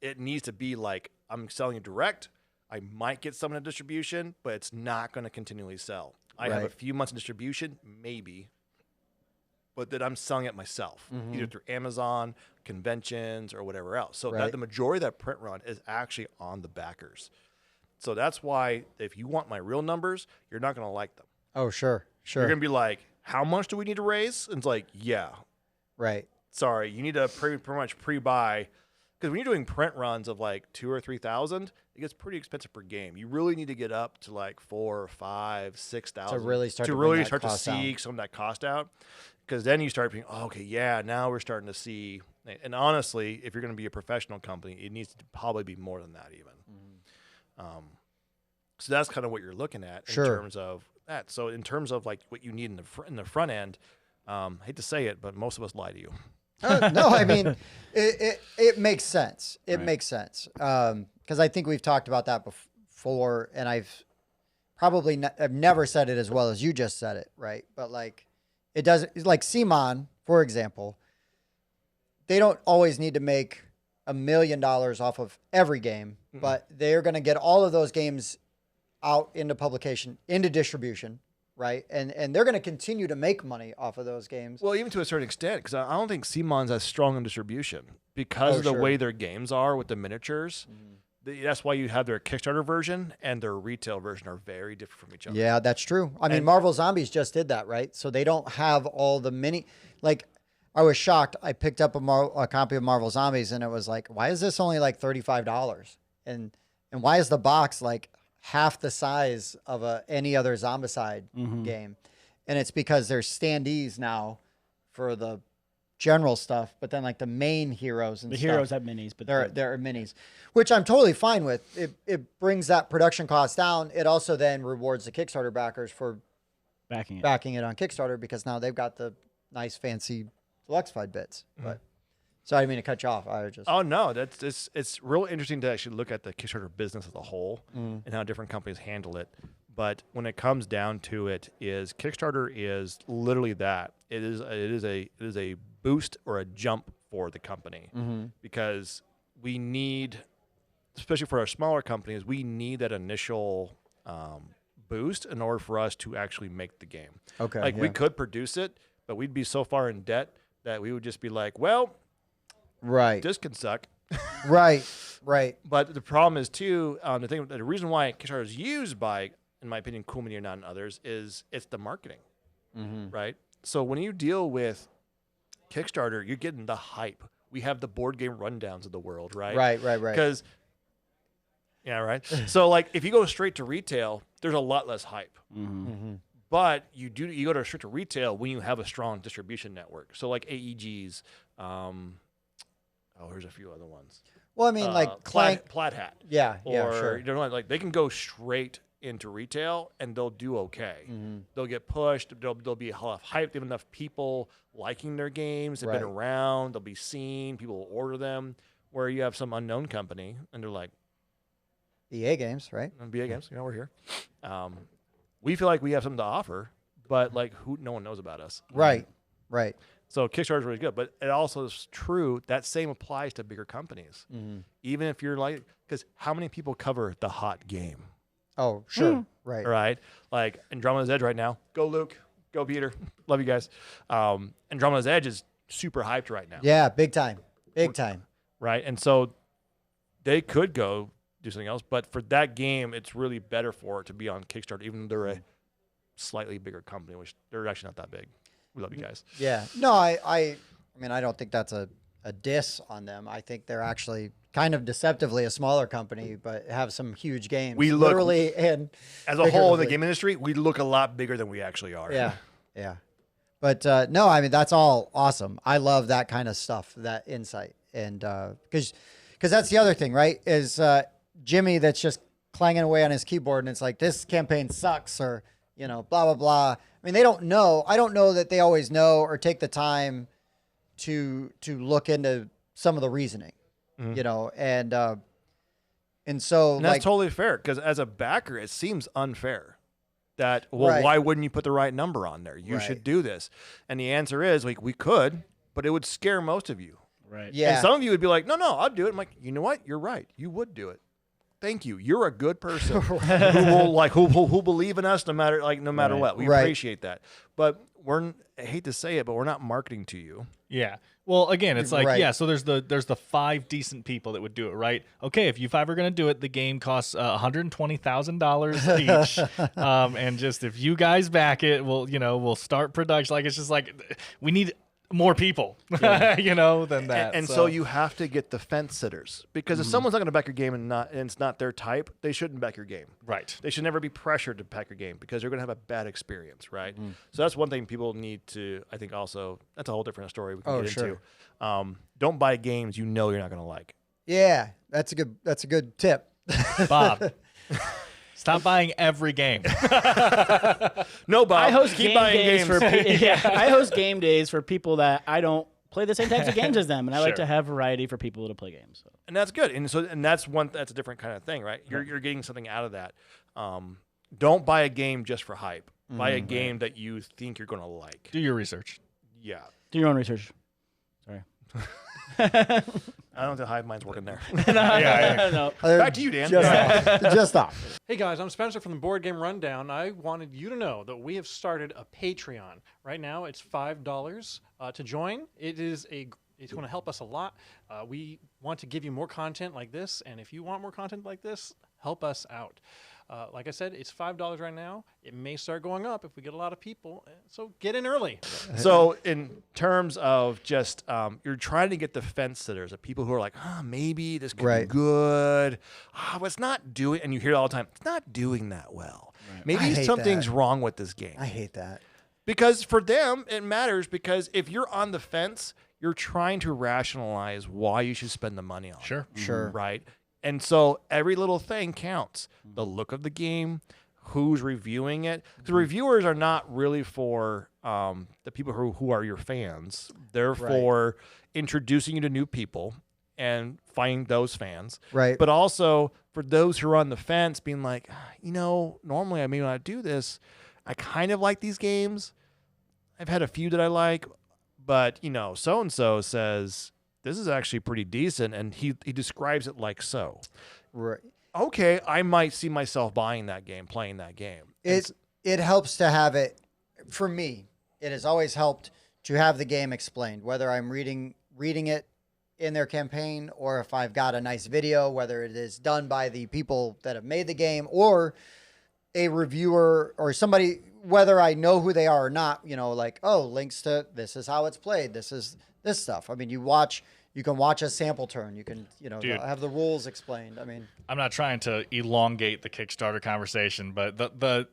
it needs to be like, I'm selling it direct. I might get some in a distribution, but it's not going to continually sell. I have a few months in distribution, maybe, but then I'm selling it myself, either through Amazon, conventions, or whatever else. So that the majority of that print run is actually on the backers. So that's why if you want my real numbers, you're not going to like them. Oh, sure. You're going to be like, how much do we need to raise? And it's like, yeah. Right. Sorry, you need to pretty much pre-buy. Because when you're doing print runs of like 2,000 or 3,000, it gets pretty expensive per game. You really need to get up to like 4,000, 5,000, 6,000 to really start to see down. some of that cost out. Because then you start being, oh, okay, yeah, now we're starting to see. And honestly, if you're going to be a professional company, it needs to probably be more than that even. So that's kind of what you're looking at in terms of that. So in terms of like what you need in the front end, hate to say it, but most of us lie to you. No, I mean, it makes sense. It makes sense. Because I think we've talked about that before, and I've never said it as well as you just said it, right? But like, it doesn't, like CMON, for example, they don't always need to make $1 million off of every game, but they're going to get all of those games out into publication, into distribution, right? And they're going to continue to make money off of those games. Well, even to a certain extent, because I don't think CMON's as strong in distribution because of the way their games are with the miniatures. That's why you have their Kickstarter version and their retail version are very different from each other. Yeah, that's true. I mean, Marvel Zombies just did that, right? So they don't have all the like, I was shocked. I picked up a copy of Marvel Zombies and it was like, why is this only like $35? And why is the box like half the size of any other Zombicide game? And it's because there's standees now for the general stuff, but then like the main heroes and the stuff, heroes have minis, but there are minis, which I'm totally fine with. It brings that production cost down. It also then rewards the Kickstarter backers for backing it on Kickstarter because now they've got the nice fancy Deluxified bits. But so I didn't mean to cut you off. I was just no, it's real interesting to actually look at the Kickstarter business as a whole and how different companies handle it. But when it comes down to it, is Kickstarter is literally that. It is a boost or a jump for the company because we need, especially for our smaller companies, we need that initial boost in order for us to actually make the game. Okay, like we could produce it, but we'd be so far in debt that we would just be like, well, this can suck. Right. But the problem is too, the reason why Kickstarter is used by, in my opinion, Cool Mini or Not and others, is it's the marketing, right? So when you deal with Kickstarter, you're getting the hype. We have the board game rundowns of the world, right? Right. Because, so like if you go straight to retail, there's a lot less hype. But you go to straight to retail when you have a strong distribution network. So like AEG's, here's a few other ones. Well, I mean, like Plaid Hat. Yeah, or, sure. Like they can go straight into retail and they'll do okay. They'll get pushed. There'll be a lot of hype. They have enough people liking their games. They've been around. They'll be seen. People will order them. Where you have some unknown company and they're like, EA Games, right? EA Games, we're here. We feel like we have something to offer, but like no one knows about us. Right. So Kickstarter is really good, but it also is true that same applies to bigger companies. Even if you're like, because how many people cover the hot game? Oh, sure. Right. right? Like Andromeda's Edge right now. Go Luke. Go Peter. Love you guys. Andromeda's Edge is super hyped right now. Yeah, big time. Big time. Right? And so they could go do something else, but for that game, it's really better for it to be on Kickstarter, even though they're a slightly bigger company, which they're actually not that big. We love you guys. Yeah. No, I mean, I don't think that's a diss on them. I think they're actually kind of deceptively a smaller company, but have some huge games. We look- literally and As a whole in the figuratively. game industry, we look a lot bigger than we actually are. Yeah. Yeah. But no, I mean, that's all awesome. I love that kind of stuff, that insight. And because that's the other thing, right? Is Jimmy that's just clanging away on his keyboard and it's like, this campaign sucks or, you know, blah, blah, blah. I mean, they don't know. I don't know that they always know or take the time to look into some of the reasoning, you know, and so And that's like, totally fair because as a backer, it seems unfair that, well, Right. why wouldn't you put the right number on there? You Right. should do this. And the answer is, like, we could, but it would scare most of you. Right. yeah, And some of you would be like, no, I'll do it. I'm like, you know what? You're right. You would do it. Thank you. You're a good person who will like who believe in us no matter Right. what. We Right. appreciate that. But I hate to say it, but we're not marketing to you. Yeah. Well, again, it's like, Right. yeah, so there's the 5 decent people that would do it, right? Okay, if you 5 are going to do it, the game costs $120,000 each. And just if you guys back it, we'll start production. Like, it's just like, we need more people, than that. And so you have to get the fence sitters because if someone's not going to back your game and it's not their type, they shouldn't back your game. Right. They should never be pressured to back your game because you're going to have a bad experience, right? So that's one thing people need to, I think also, that's a whole different story we can get sure. into. Don't buy games you know you're not going to like. yeah, that's a good tip. Bob, stop buying every game. No, Bob. I host keep game buying days games. for I host game days for people that I don't play the same types of games as them, and I like Sure. to have variety for people to play games. So. And that's good. And that's a different kind of thing, right? You're getting something out of that. Don't buy a game just for hype. Buy a game that you think you're going to like. Do your research. Yeah. Do your own research. Sorry. I don't think Hive Mind's working there. No. Back to you, Dan. Just off. Hey guys, I'm Spencer from the Board Game Rundown. I wanted you to know that we have started a Patreon. Right now, it's $5 to join. It's going to help us a lot. We want to give you more content like this, and if you want more content like this, help us out. Like I said, it's $5 right now. It may start going up if we get a lot of people, so get in early. So in terms of just you're trying to get the fence sitters, the people who are like, maybe this could be Right. good. But it's not doing, and you hear it all the time, it's not doing that well. I Maybe hate something's that. wrong with this game. I hate that. Because for them, it matters because if you're on the fence, you're trying to rationalize why you should spend the money on it. Sure. Sure. Right? And so every little thing counts. The look of the game, who's reviewing it. The reviewers are not really for the people who are your fans. They're for introducing you to new people and finding those fans. Right. But also for those who are on the fence being like, normally I may not do this. I kind of like these games. I've had a few that I like, but so-and-so says this is actually pretty decent, and he describes it like so. Right. Okay, I might see myself buying that game, playing that game. It helps to have it. For me, it has always helped to have the game explained, whether I'm reading it in their campaign or if I've got a nice video, whether it is done by the people that have made the game or a reviewer or somebody, whether I know who they are or not, like, links to this is how it's played. This is this stuff. I mean, you can watch a sample turn. You can, Dude. have the rules explained. I mean, I'm not trying to elongate the Kickstarter conversation, but the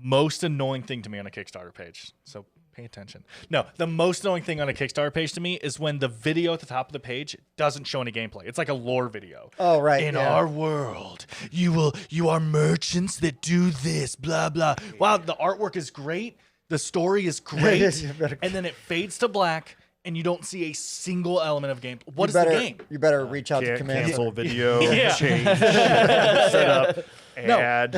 most annoying thing to me on a Kickstarter page, so pay attention. No, the most annoying thing on a Kickstarter page to me is when the video at the top of the page doesn't show any gameplay. It's like a lore video. Oh, right, In yeah. our world, you are merchants that do this, blah, blah. Wow, the artwork is great. The story is great. You better- And then it fades to black. and you don't see a single element of game. What is better, the game? You better reach out to Can't command cancel center. video, Yeah. change, set up, add.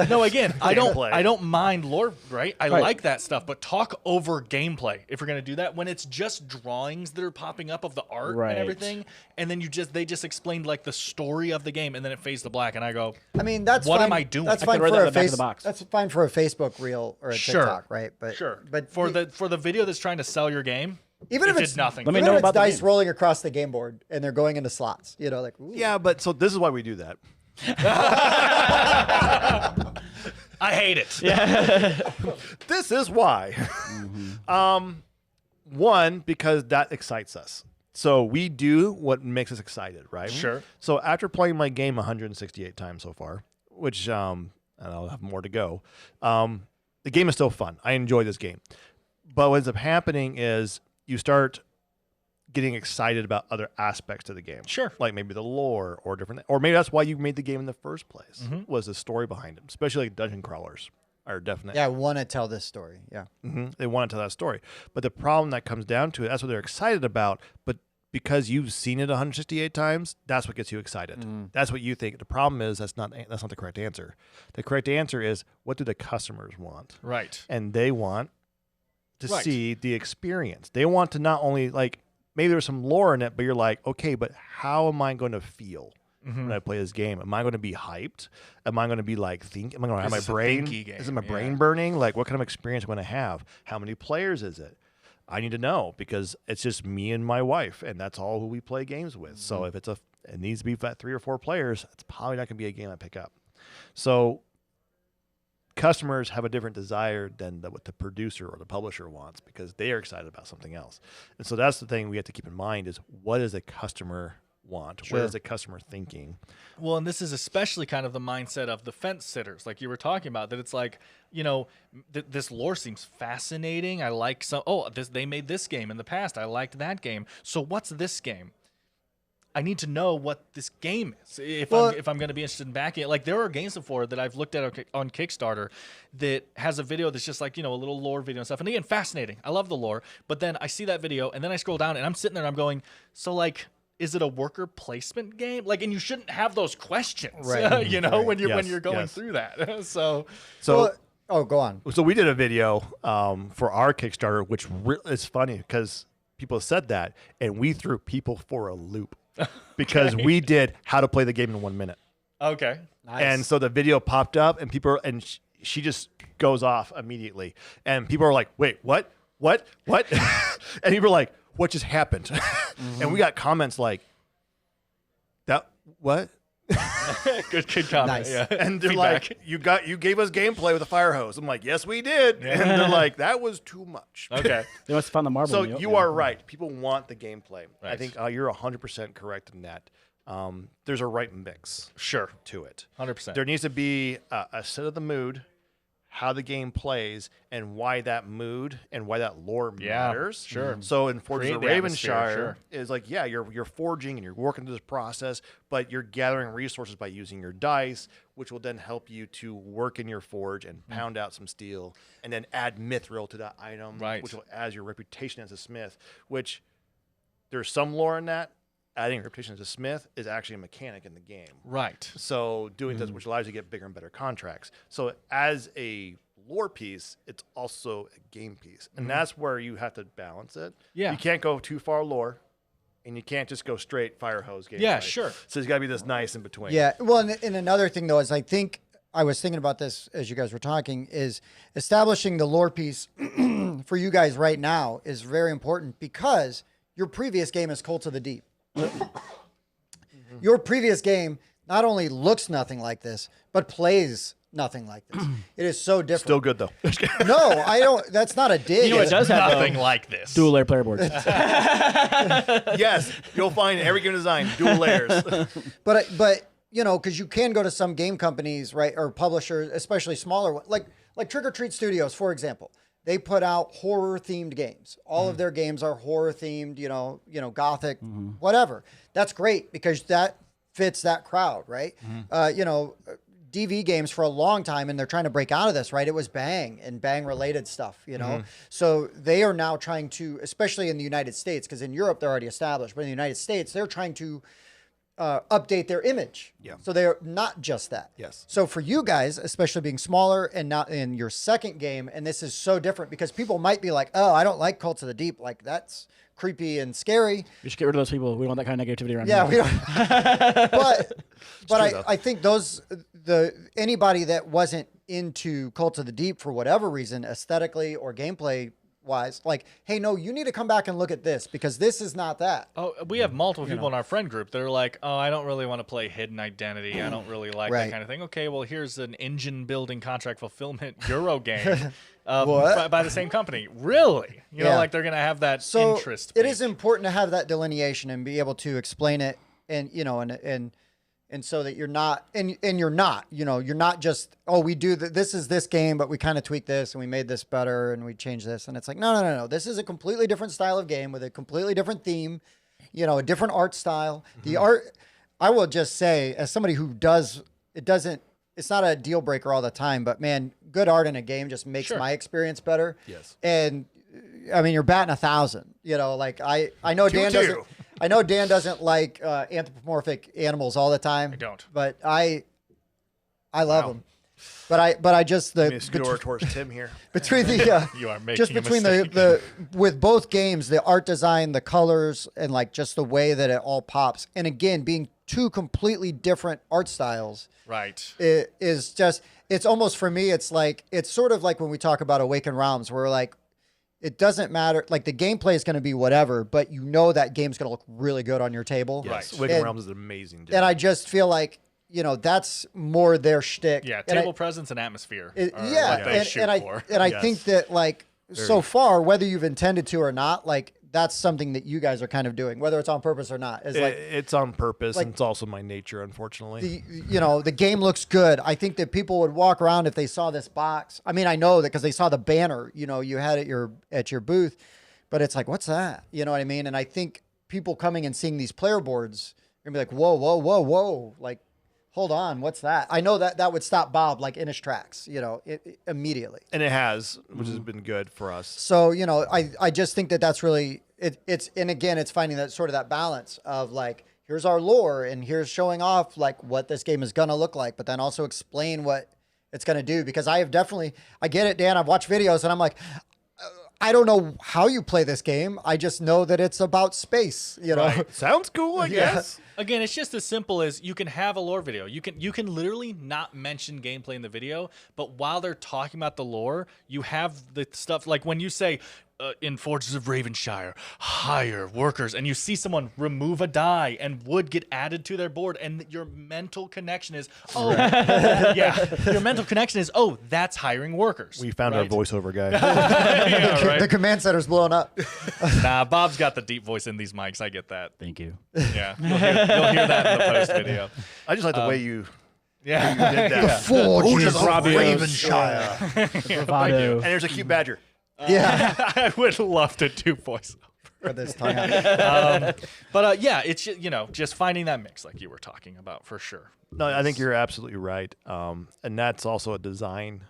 No, again, Gameplay. I don't mind lore, right? I like that stuff, but talk over gameplay if you're gonna do that. When it's just drawings that are popping up of the art Right. and everything, and then they just explained like the story of the game, and then it fades to black, and I go, I mean, that's What fine. am I doing? That's I fine could write for that a in the back of the box. That's fine for a Facebook reel or a Sure. TikTok, right? But but for the video that's trying to sell your game, even if it it's did nothing. Let me even know if it's about the dice game. rolling across the game board and they're going into slots, you know, like ooh. Yeah, but so this is why we do that. I hate it. This is why. One, because that excites us. So we do what makes us excited, right? Sure. So after playing my game 168 times so far, which and I'll have more to go, the game is still fun. I enjoy this game. But what ends up happening is you start getting excited about other aspects of the game. Sure. Like maybe the lore or different, or maybe that's why you made the game in the first place, was the story behind them, especially like dungeon crawlers are definitely. Yeah, I want to tell this story. Yeah. They want to tell that story. But the problem that comes down to it, that's what they're excited about. But because you've seen it 168 times, that's what gets you excited. That's what you think. The problem is that's not the correct answer. The correct answer is, what do the customers want? Right. And they want to Right. see the experience. They want to not only like, maybe there's some lore in it, but you're like, okay, but how am I going to feel when I play this game? Am I going to be hyped? Am I going to be like, am I going to have my Is this a brain? thinky game? Is it my Yeah. brain burning? Like, what kind of experience am I going to have? How many players is it? I need to know because it's just me and my wife, and that's all who we play games with. So if it needs to be 3 or 4 players, it's probably not going to be a game I pick up. So customers have a different desire than what the producer or the publisher wants because they are excited about something else. And so that's the thing we have to keep in mind is, what does the customer want? What is the customer thinking? Well, and this is especially kind of the mindset of the fence sitters, like you were talking about, that it's like, you know, this lore seems fascinating. I like they made this game in the past. I liked that game. So what's this game? I need to know what this game is if I'm going to be interested in backing it. Like, there are games before that I've looked at on Kickstarter that has a video that's just like, you know, a little lore video and stuff. And again, fascinating. I love the lore. But then I see that video and then I scroll down and I'm sitting there and I'm going, so like, is it a worker placement game? Like, and you shouldn't have those questions, Right. you know, when you're Yes, going yes. through that. So Oh, go on. So we did a video for our Kickstarter, which is funny because people said that, and we threw people for a loop because we did how to play the game in 1 minute. okay. And so the video popped up, and she just goes off immediately, and people are like, "Wait, what? And people are like, "What just happened?" And we got comments like, "That what?" Good comment. Nice. Yeah. And they're Feedback. like, you gave us gameplay with a fire hose. I'm like, yes, we did. And they're like, that was too much. Okay. They must have found the marble. So in the you oatmeal. are right. People want the gameplay. I Right. think you're 100% correct in that. There's a right mix Sure. to it. 100%. There needs to be a set of the mood, how the game plays, and why that mood and why that lore matters. sure. So in Forges of Create the atmosphere, Ravenshire, sure. is like, yeah, you're forging and you're working through this process, but you're gathering resources by using your dice, which will then help you to work in your forge and pound out some steel, and then add mithril to that item, Right. which will add your reputation as a smith. Which there's some lore in that. Adding reputation as a smith is actually a mechanic in the game. Right. So doing this, which allows you to get bigger and better contracts. So as a lore piece, it's also a game piece, and that's where you have to balance it. Yeah. You can't go too far lore, and you can't just go straight fire hose game. Yeah, sure. So there's got to be this nice in between. Yeah. Well, and another thing though is I was thinking about this as you guys were talking, is establishing the lore piece for you guys right now is very important because your previous game is Cult of the Deep. Your previous game not only looks nothing like this, but plays nothing like this. It is so different. Still good though. No, I don't. That's not a dig. You know what it does have Nothing though? like this. Dual layer player boards. Yes, you'll find in every game design dual layers. But you know, because you can go to some game companies, right, or publishers, especially smaller ones, like Trick or Treat Studios, for example. They put out horror themed games. All of their games are horror themed, you know, gothic, whatever. That's great because that fits that crowd, right? You know, DV games for a long time, and they're trying to break out of this, right? It was Bang and Bang related stuff, you know? So they are now trying to, especially in the United States, because in Europe they're already established, but in the United States, they're trying to update their image. Yeah. So they're not just that. Yes. So for you guys, especially being smaller and not in your second game, and this is so different because people might be like, oh, I don't like Cults of the Deep. Like, that's creepy and scary. We should get rid of those people. We don't want that kind of negativity around Yeah, here. we don't. but true, I think anybody that wasn't into Cult of the Deep for whatever reason, aesthetically or gameplay wise, like, hey, no, you need to come back and look at this because this is not that. Oh, we have multiple people in our friend group that are like, oh, I don't really want to play Hidden Identity. I don't really like that kind of thing. Okay, well, here's an engine building contract fulfillment Euro game by the same company. Really? You know, like they're going to have that interest. It is important to have that delineation and be able to explain it and, you know, and so that you're not, and you're not, you know, you're not just, oh, we do this is this game, but we kind of tweak this and we made this better and we changed this. And it's like, no. This is a completely different style of game with a completely different theme, you know, a different art style. The art, I will just say, as somebody who it's not a deal breaker all the time, but man, good art in a game just makes my experience better. Yes. And I mean, you're batting 1,000, you know, like I know Dan doesn't. I know Dan doesn't like anthropomorphic animals all the time. I don't. But I love them. But I just towards Tim here. You between are making just a between mistake. the with both games, the art design, the colors, and like just the way that it all pops. And again, being two completely different art styles. Right. It is just, it's almost, for me, it's sort of like when we talk about Awakened Realms, where like, it doesn't matter. Like the gameplay is going to be whatever, but you know that game's going to look really good on your table. Yes. Right. Awakened Realms is an amazing game. And I just feel like, you know, that's more their shtick. Yeah, And table presence and atmosphere. What they and shoot for. I think that like so far, whether you've intended to or not, like that's something that you guys are kind of doing, whether it's on purpose or not. Is like it's on purpose, like- and it's also my nature, unfortunately. the game looks good. I think that people would walk around if they saw this box. I mean, I know that because they saw the banner, you know, you had at your booth, but it's like, what's that? You know what I mean? And I think people coming and seeing these player boards are gonna be like, whoa, like, hold on, what's that? I know that would stop Bob like in his tracks, you know, immediately. And it has, which has been good for us. So, you know, I just think that that's really it's and again, it's finding that sort of that balance of like, here's our lore and here's showing off like what this game is gonna look like, but then also explain what it's gonna do. Because I get it, Dan. I've watched videos and I'm like, I don't know how you play this game. I just know that it's about space, you know. Right. Sounds cool, I guess. Again, it's just as simple as you can have a lore video. You can literally not mention gameplay in the video, but while they're talking about the lore, you have the stuff like when you say in Forges of Ravenshire, hire workers, and you see someone remove a die and wood get added to their board, and your mental connection is, your mental connection is, oh, that's hiring workers. We found our voiceover guy. Yeah, right? The command center's blowing up. Nah, Bob's got the deep voice in these mics. I get that. Thank you. Yeah, you'll hear that in the post video. I just like the way you Yeah. did that. Forges of Ravenshire. Bravado. And there's a cute badger. Yeah. I would love to do voice. For this time. But yeah, it's just finding that mix like you were talking about for sure. No, I think you're absolutely right. And that's also a design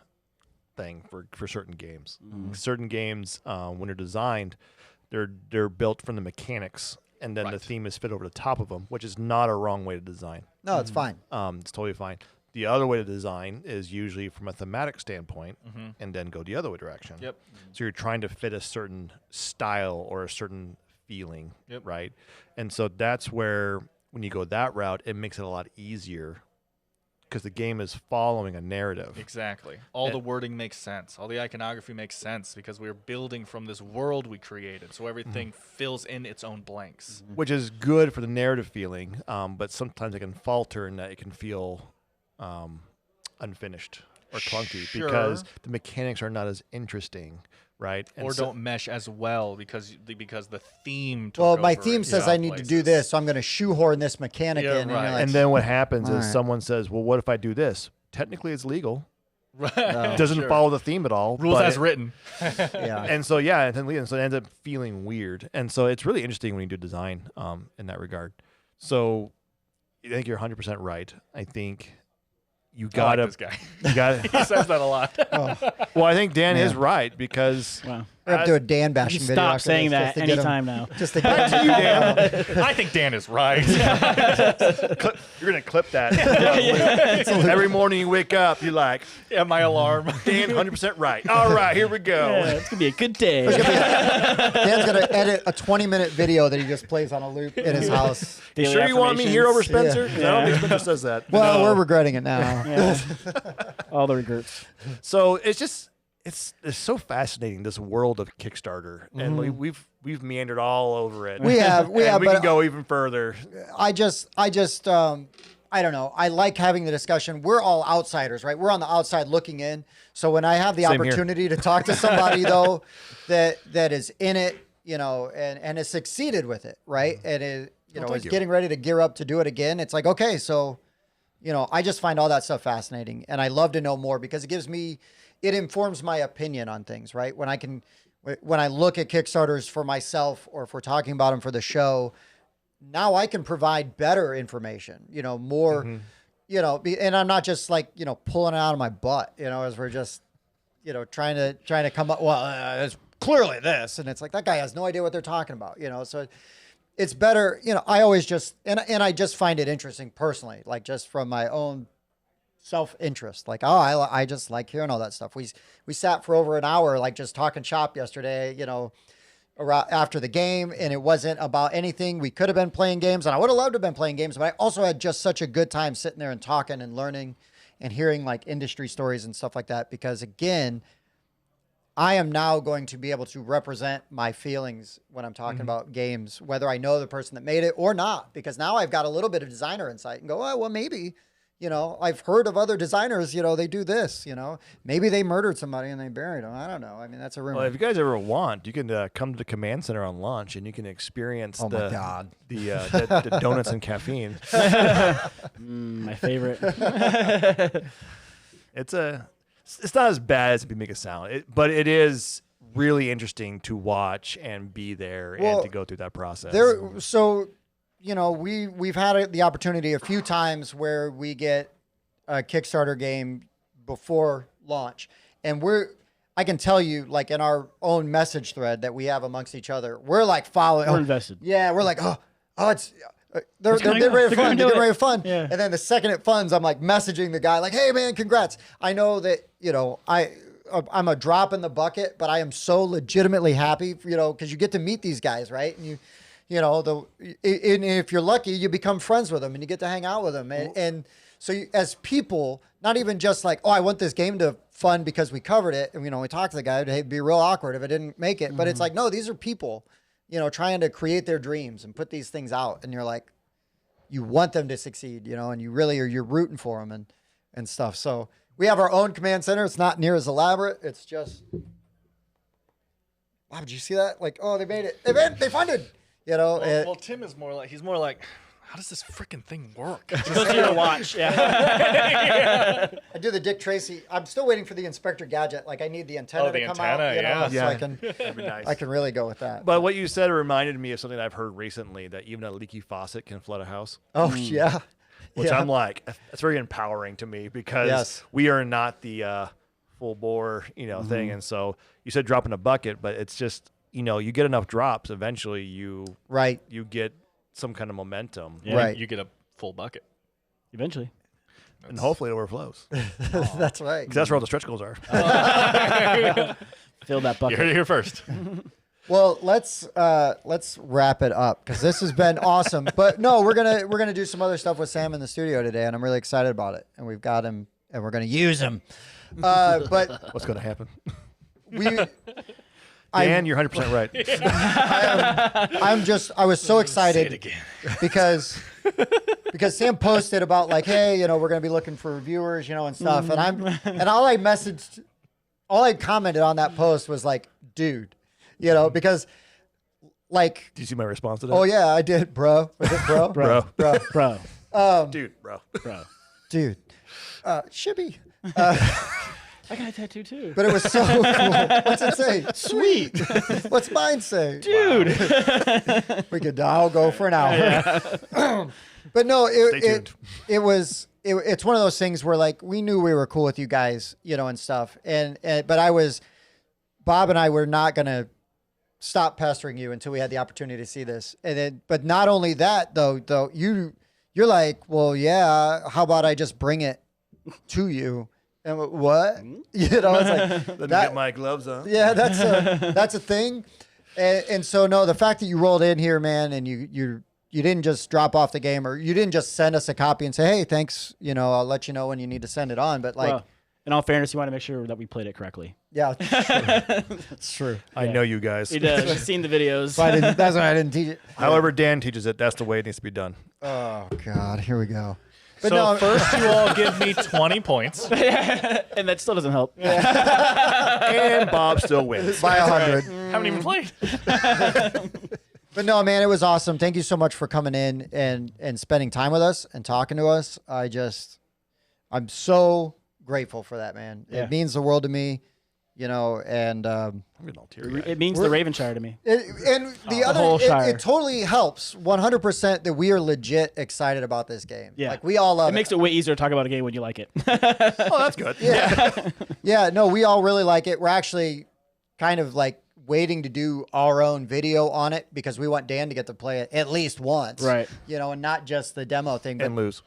thing for certain games. Certain games, when they're designed, they're built from the mechanics, and then the theme is fit over the top of them, which is not a wrong way to design. No, it's fine. It's totally fine. The other way to design is usually from a thematic standpoint, and then go the other way direction. Yep. So you're trying to fit a certain style or a certain feeling, right? And so that's where, when you go that route, it makes it a lot easier because the game is following a narrative. Exactly. All the wording makes sense. All the iconography makes sense because we're building from this world we created. So everything fills in its own blanks. Which is good for the narrative feeling, but sometimes it can falter in that it can feel unfinished or clunky because the mechanics are not as interesting, right? And Or don't mesh as well because the theme took Well, my over theme in says some I need to do places. this, so I'm going to shoehorn this mechanic Yeah, in. And, you're right. like, And then what happens is All right. someone says, well, what if I do this? Technically, it's legal. Right. It doesn't follow the theme at all. Rules but as written. yeah. And so, yeah, and so it ends up feeling weird. And so it's really interesting when you do design in that regard. So I think you're 100% right. I think you I gotta, like this guy. you gotta. He says that a lot. Well, I think Dan is right because Wow. We're up to a Dan bashing You video. stop after saying this, that just to get him- anytime now. Just to get him. I think Dan is right. you're gonna clip that. Every morning you wake up, you're like, Yeah, my alarm. Dan, 100% right. All right, here we go. Yeah, it's gonna be a good day. Dan's gonna edit a 20-minute video that he just plays on a loop in his house. Daily Sure you want me here over affirmations. Spencer? 'Cause I don't think Spencer says that. Well, we're regretting it now. Yeah. All the regrets. So it's just it's so fascinating, this world of Kickstarter, and we've meandered all over it. We have, we but can go even further. I just, I don't know. I like having the discussion. We're all outsiders, right? We're on the outside looking in. So when I have the Same here. opportunity to talk to somebody though, that is in it, you know, and has succeeded with it, right? And is, you know, thank is you. getting ready to gear up to do it again. It's like, okay, so, you know, I just find all that stuff fascinating, and I love to know more because it informs my opinion on things, right? When I look at Kickstarters for myself, or if we're talking about them for the show, now I can provide better information, you know, more, you know, and I'm not just like, you know, pulling it out of my butt, you know, as we're just, you know, trying to come up, well, it's clearly this. And it's like, that guy has no idea what they're talking about, you know? So it's better, you know, I always just, and I just find it interesting personally, like just from my own self-interest, like, oh, I just like hearing all that stuff. We sat for over an hour, like just talking shop yesterday, you know, around after the game, and it wasn't about anything. We could have been playing games, and I would have loved to have been playing games, but I also had just such a good time sitting there and talking and learning and hearing like industry stories and stuff like that, because again, I am now going to be able to represent my feelings when I'm talking about games, whether I know the person that made it or not, because now I've got a little bit of designer insight and go, oh, well, maybe, you know, I've heard of other designers, you know, they do this, you know, maybe they murdered somebody and they buried them. I don't know. I mean, that's a rumor. Well, if you guys ever want, you can come to the command center on launch, and you can experience Oh my God. the donuts and caffeine. My favorite. It's not as bad as we make it sound, but it is really interesting to watch and be there Well, and to go through that process. So, you know, we've had the opportunity a few times where we get a Kickstarter game before launch, and I can tell you, like in our own message thread that we have amongst each other, we're like following. We're invested. Yeah, we're like, oh, it's. They're gonna getting go. ready to They're fund. gonna They're do getting it. ready to fund. Yeah. And then the second it funds, I'm like messaging the guy, like, "Hey man, congrats! I know that you know I'm a drop in the bucket, but I am so legitimately happy, you know, because you get to meet these guys, right? And you know, and if you're lucky, you become friends with them and you get to hang out with them. And so as people, not even just like, oh, I want this game to fund because we covered it, and you know, we talked to the guy, it'd be real awkward if it didn't make it. But it's like, no, these are people, you know, trying to create their dreams and put these things out, and you're like, you want them to succeed, you know, and you're rooting for them and stuff. So we have our own command center. It's not near as elaborate. It's just, wow, did you see that? Like, oh, they made it. They funded, you know. Well, Tim is more like, how does this freaking thing work? Go to your watch. Yeah. I do the Dick Tracy. I'm still waiting for the Inspector Gadget. Like, I need the antenna the to come antenna, out, you know, yeah. so That'd be nice. I can really go with that. But what you said reminded me of something I've heard recently, that even a leaky faucet can flood a house. Oh yeah, Which yeah. I'm like, that's very empowering to me, because Yes. we are not the full bore, you know, thing. And so you said drop in a bucket, but it's just, you know, you get enough drops, eventually you right. get some kind of momentum, Yeah, Right. You get a full bucket. Eventually. and hopefully it overflows. That's right. 'Cause that's where all the stretch goals are. Fill that You heard bucket. it here first. Well, let's wrap it up, because this has been awesome. But no, we're gonna do some other stuff with Sam in the studio today, and I'm really excited about it. And we've got him, and we're gonna use him. But What's going to happen? I- Dan, you're 100% right. I was so excited again. because Sam posted about like, hey, you know, we're gonna be looking for reviewers, you know, and stuff. And all I commented on that post was like, dude, you know, because like, Do you see my response to that? oh yeah, I did, bro. Was it bro? Bro. Bro. Dude, bro. Bro. Dude, shibby. I got a tattoo too. But it was so cool. What's it say? Sweet. What's mine say? Dude. We could all go for an hour. But no, it's one of those things where like we knew we were cool with you guys, you know, and stuff. But Bob and I were not gonna stop pestering you until we had the opportunity to see this. And then, but not only that though you're like, well, yeah, how about I just bring it to you? And what? You know, it's like Let me get my gloves on. yeah, that's a thing. And so no, the fact that you rolled in here, man, and you didn't just drop off the game, or you didn't just send us a copy and say, hey, thanks, you know, I'll let you know when you need to send it on. But like, Well, in all fairness, you want to make sure that we played it correctly. yeah, it's true. I know you guys. He does. You've seen the videos. That's why I didn't teach it. However Dan teaches it, that's the way it needs to be done. Oh God, here we go. But So no, first you all give me 20 points. And that still doesn't help. And Bob still wins. by 100. Haven't even played. But no, man, it was awesome. Thank you so much for coming in and spending time with us and talking to us. I'm so grateful for that, man. Yeah. It means the world to me, you know, and I'm getting all teary-eyed. It means the Ravenshire to me. the whole Shire. it totally helps 100% that we are legit excited about this game. Yeah. Like we all love It makes it way easier to talk about a game when you like it. Oh, that's good. Yeah, no, we all really like it. We're actually kind of like waiting to do our own video on it because we want Dan to get to play it at least once. Right. You know, and not just the demo thing. But And lose.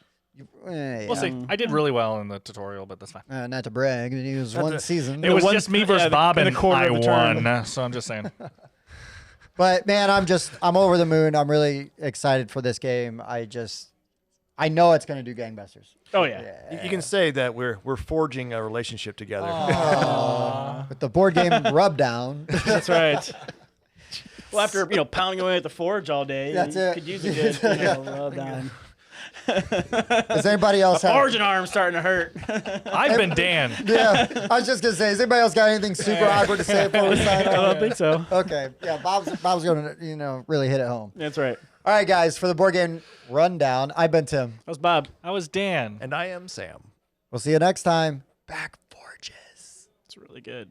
We'll see. I did really well in the tutorial, but that's fine. Not to brag, it was one season. It was one- just me versus yeah, Bob, in and the quarter I of the term. won. So I'm just saying. But man, I'm over the moon. I'm really excited for this game. I know it's going to do gangbusters. Oh, yeah. You can say that we're forging a relationship together. With the board game rub down. That's right. Well, after, pounding away at the forge all day, That's you it. could use a good rub down. Does anybody else have? Forging arm's starting to hurt. I've been Dan. Yeah, I was just gonna say, has anybody else got anything super awkward to say before we sign I don't off? think so. Okay, yeah, Bob's gonna really hit it home. That's right. All right, guys, for the board game rundown, I've been Tim. That was Bob. I was Dan. And I am Sam. We'll see you next time. Back Forges. It's really good.